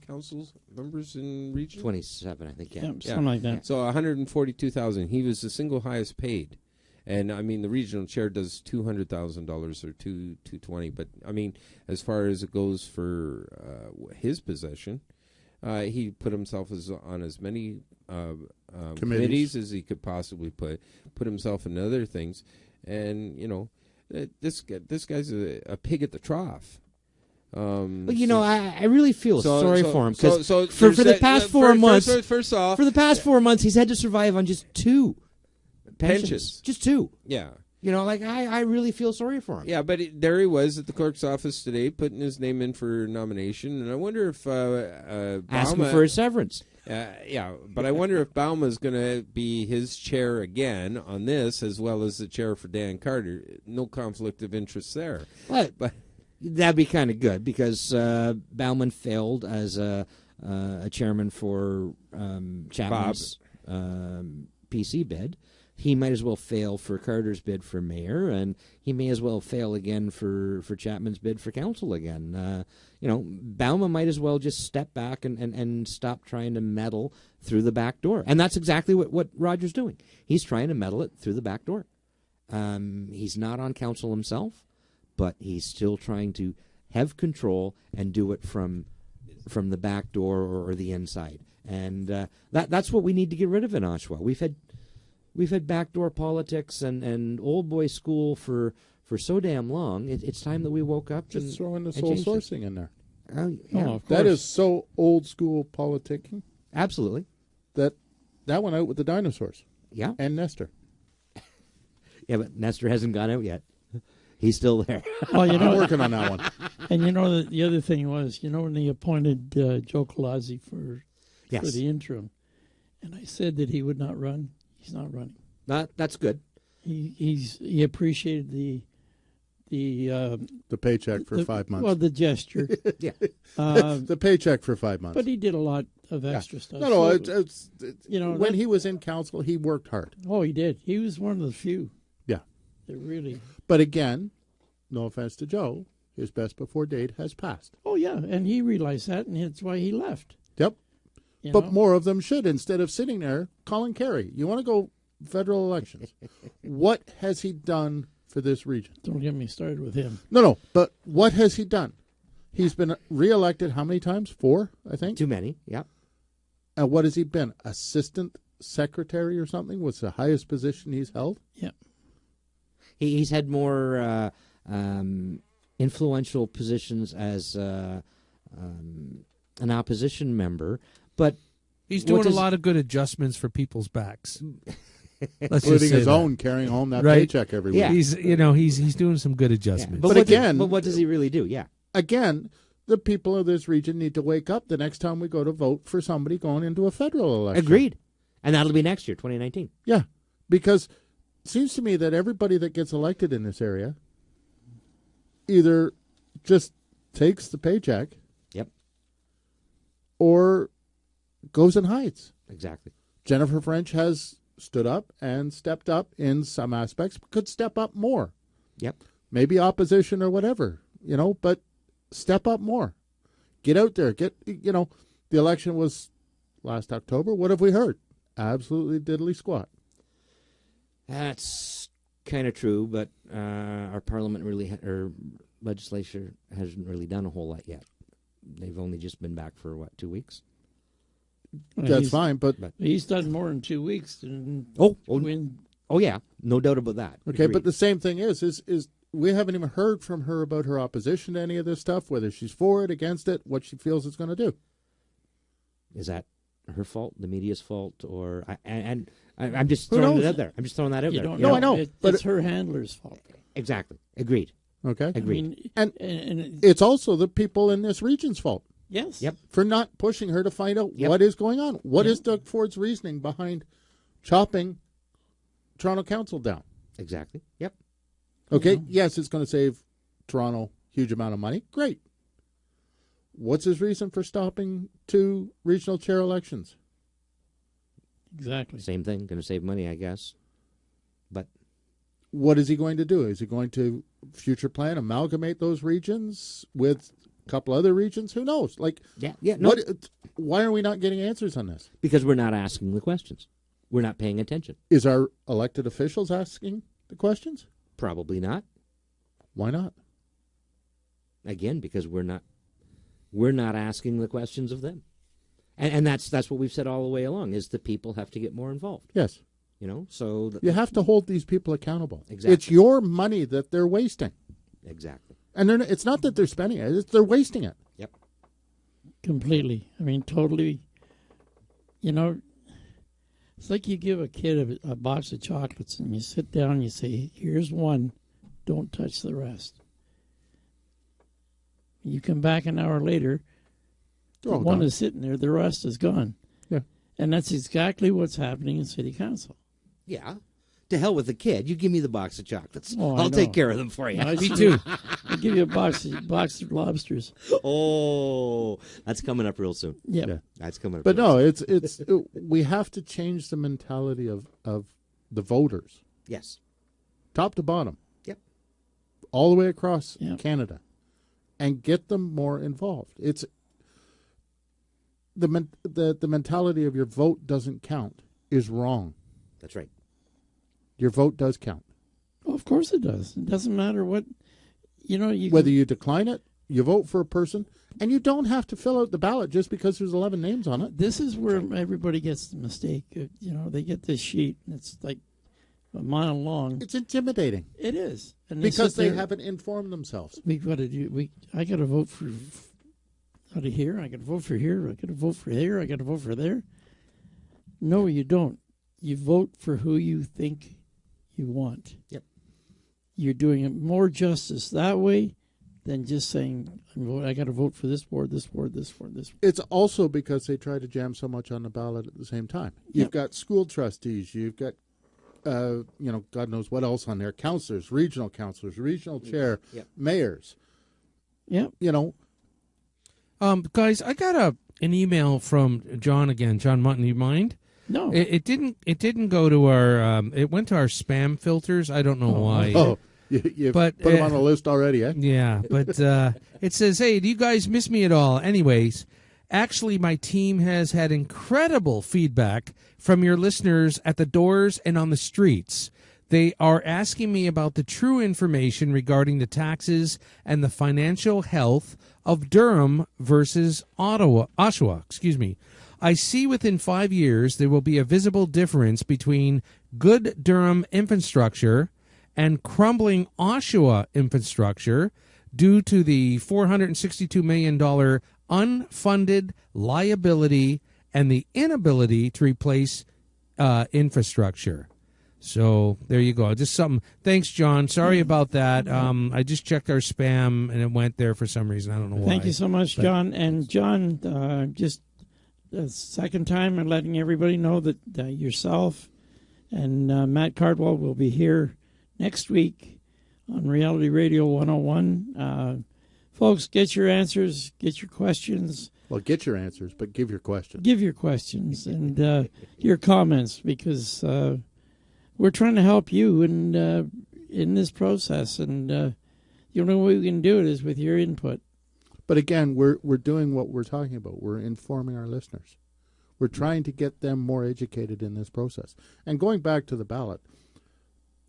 council members in region? 27, I think, yeah. Something like that. So 142,000. He was the single highest paid. And, I mean, the regional chair does $200,000 or $220. But, I mean, as far as it goes for his position, he put himself on as many committees as he could possibly put himself in other things. And, this guy's a pig at the trough. But I really feel sorry for him because for the past 4 months, first off, for the past 4 months, he's had to survive on just 2 pensions. Just 2. Yeah. I really feel sorry for him. Yeah, but there he was at the clerk's office today, putting his name in for nomination, and I wonder if asking for his severance. Yeah, but I wonder if Bauma's going to be his chair again on this, as well as the chair for Dan Carter. No conflict of interest there. But that'd be kind of good because Bauman failed as a chairman for Chapman's PC bid. He might as well fail for Carter's bid for mayor, and he may as well fail again for Chapman's bid for council again. Bauma might as well just step back and stop trying to meddle through the back door. And that's exactly what Roger's doing. He's trying to meddle it through the back door. He's not on council himself, but he's still trying to have control and do it from the back door or the inside. And that's what we need to get rid of in Oshawa. We've had backdoor politics and old boy school for so damn long. It's time that we woke up. Just throw in the sole sourcing in there. Yeah, that is so old school politicking. Absolutely. That went out with the dinosaurs. Yeah. And Nestor. Yeah, but Nestor hasn't gone out yet. He's still there. Well, I'm working on that one. And the other thing was, when they appointed Joe Colazzi for the interim, and I said that he would not run. He's not running. That's good. He appreciated the paycheck for 5 months. Well, the gesture. Yeah. The paycheck for 5 months. But he did a lot of extra stuff. No, so, when he was in council, he worked hard. Oh, he did. He was one of the few. Yeah. That really. But again, no offense to Joe, his best before date has passed. Oh, yeah, and he realized that, and that's why he left. Yep. But more of them should, instead of sitting there. Colin Carey, you want to go federal elections. What has he done for this region? Don't get me started with him. No, but what has he done? He's been reelected how many times? 4, I think. Too many, yeah. And what has he been? Assistant secretary or something? Was the highest position he's held? Yeah. He's had more influential positions as an opposition member. But he's doing a lot of good adjustments for people's backs, including his own, carrying home that paycheck every week. Yeah. He's doing some good adjustments. Yeah. But what does he really do? Yeah. Again, the people of this region need to wake up the next time we go to vote for somebody going into a federal election. Agreed, and that'll be next year, 2019. Yeah, because it seems to me that everybody that gets elected in this area either just takes the paycheck, or goes and hides. Exactly. Jennifer French has stood up and stepped up in some aspects, could step up more. Yep. Maybe opposition or whatever, but step up more. Get out there. The election was last October. What have we heard? Absolutely diddly squat. That's kind of true, but our parliament or legislature hasn't really done a whole lot yet. They've only just been back for, 2 weeks? That's fine, but he's done more in 2 weeks than win. Oh, yeah, no doubt about that. Okay, Agreed. but the same thing is we haven't even heard from her about her opposition to any of this stuff, whether she's for it, against it, what she feels it's going to do. Is that her fault, the media's fault, or I'm just throwing it out there. I'm just throwing that out there. No, I know, but it's her handler's fault. Exactly. Agreed. Okay. Agreed. And it's also the people in this region's fault. Yes. Yep. For not pushing her to find out what is going on. What is Doug Ford's reasoning behind chopping Toronto Council down? Exactly. Yep. Okay, You know? yes, it's going to save Toronto huge amount of money. Great. What's his reason for stopping 2 regional chair elections? Exactly. Same thing. Going to save money, I guess. But What is he going to do? Is he going to future plan amalgamate those regions with a couple other regions? Who knows? Like, no, why are we not getting answers on this? because we're not asking the questions. We're not paying attention. Is our elected officials asking the questions? Probably not. Why not? Again, because we're not asking the questions of them. And that's what we've said all the way along, is the people have to get more involved. Yes. You know, so You have to hold these people accountable. Exactly. It's your money that they're wasting. exactly. And it's not that they're spending it, they're wasting it. Yep. Completely. I mean, totally. You know, it's like you give a kid a box of chocolates and you sit down and you say, here's one, don't touch the rest. You come back an hour later, the all one gone. is sitting there, the rest is gone. Yeah. And that's exactly what's happening in City Council. Yeah. To hell with the kid. You give me the box of chocolates. Oh, I I'll take know. care of them for you. Me too. I'll give you a box of lobsters. Oh, that's coming up real soon. Yep. Yeah. That's coming up. But real no, soon. it's we have to change the mentality of the voters, Yes. top to bottom. Yep. All the way across Yep. Canada, and get them more involved. It's the mentality of your vote doesn't count is wrong. That's right. Your vote does count. Well, of course it does. It doesn't matter what, you know, Whether you decline it, you vote for a person, and you don't have to fill out the ballot just because there's 11 names on it. This is where everybody gets the mistake. You know, they get this sheet, and it's like a mile long. It's intimidating It is. And because sit they there, haven't informed themselves. We've got to do. I got to vote for out of here. I got to vote for here. I got to vote for here. I got to vote for there. No, you don't. You vote for who you think you want. Yep. You're doing it more justice that way than just saying, I got to vote for this board, this board, this board, this board. It's also because they try to jam so much on the ballot at the same time. You've got school trustees. You've got, God knows what else on there. Councillors, regional chair, mayors. Yep. You know, Guys, I got an email from John again. John Mutton, you mind? No. It didn't go to our. It went to our spam filters. I don't know why. Oh, you But, put them on the list already, eh? Yeah, but it says, "Hey, do you guys miss me at all?" Anyways, actually, my team has had incredible feedback from your listeners at the doors and on the streets. They are asking me about the true information regarding the taxes and the financial health of Durham versus Oshawa. Excuse me. I see within 5 years there will be a visible difference between good Durham infrastructure and crumbling Oshawa infrastructure due to the $462 million unfunded liability and the inability to replace infrastructure. So there you go. Just something. Thanks, John. Sorry about that. I just checked our spam and it went there for some reason. I don't know why. Thank you so much, John. And John, just the second time, I'm letting everybody know that yourself and Matt Cardwell will be here next week on Reality Radio 101. Folks, get your answers, get your questions. Well, get your answers, but give your questions. Give your questions and your comments, because we're trying to help you in this process. And the only way we can do it is with your input. But again, we're doing what we're talking about. We're informing our listeners. We're trying to get them more educated in this process. And going back to the ballot,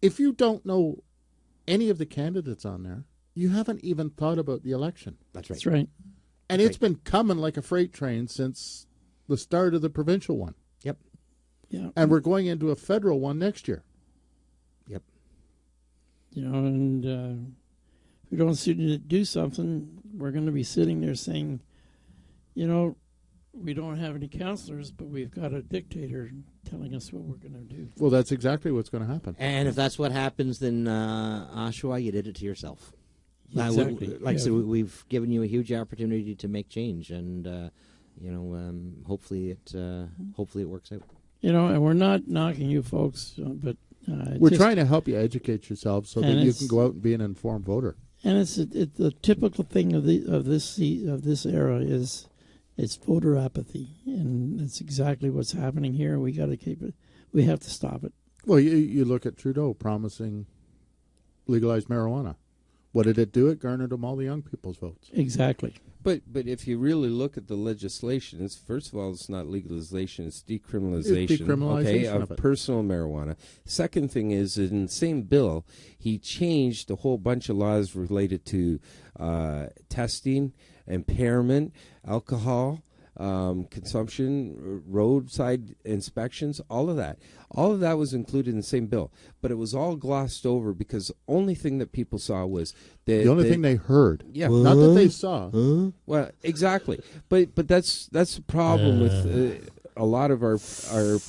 if you don't know any of the candidates on there, you haven't even thought about the election. That's right. That's right. And it's been coming like a freight train since the start of the provincial one. Yep. Yeah. And we're going into a federal one next year. Yep. You know, and if we don't do something, we're going to be sitting there saying, you know, we don't have any counselors, but we've got a dictator telling us what we're going to do. Well, that's exactly what's going to happen. And if that's what happens, then Oshawa, you did it to yourself. Exactly. Like I said, we've given you a huge opportunity to make change, and hopefully it works out. You know, and we're not knocking you folks, but We're trying to help you educate yourself so that And you it's- can go out and be an informed voter. And it's the typical thing of this era is it's voter apathy, and that's exactly what's happening here. We got to keep it. We have to stop it. Well, you look at Trudeau promising legalized marijuana. What did it do? It garnered him all the young people's votes. Exactly. But if you really look at the legislation, it's first of all, it's not legalization; it's decriminalization. It's decriminalization of of it. personal marijuana. Second thing is, in the same bill, he changed a whole bunch of laws related to testing, impairment, alcohol consumption, roadside inspections, all of that. All of that was included in the same bill, but it was all glossed over because the only thing that people saw was The only thing they heard. Yeah. Not that they saw. Well, exactly, but that's the problem with a lot of our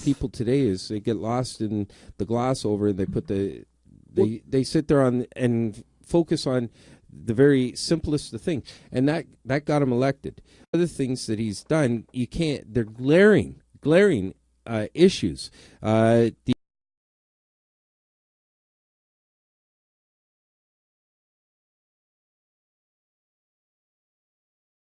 people today is they get lost in the gloss over and they put they sit there on and focus on the very simplest of things, and that got him elected. Other things that he's done, you can't. They're glaring issues. The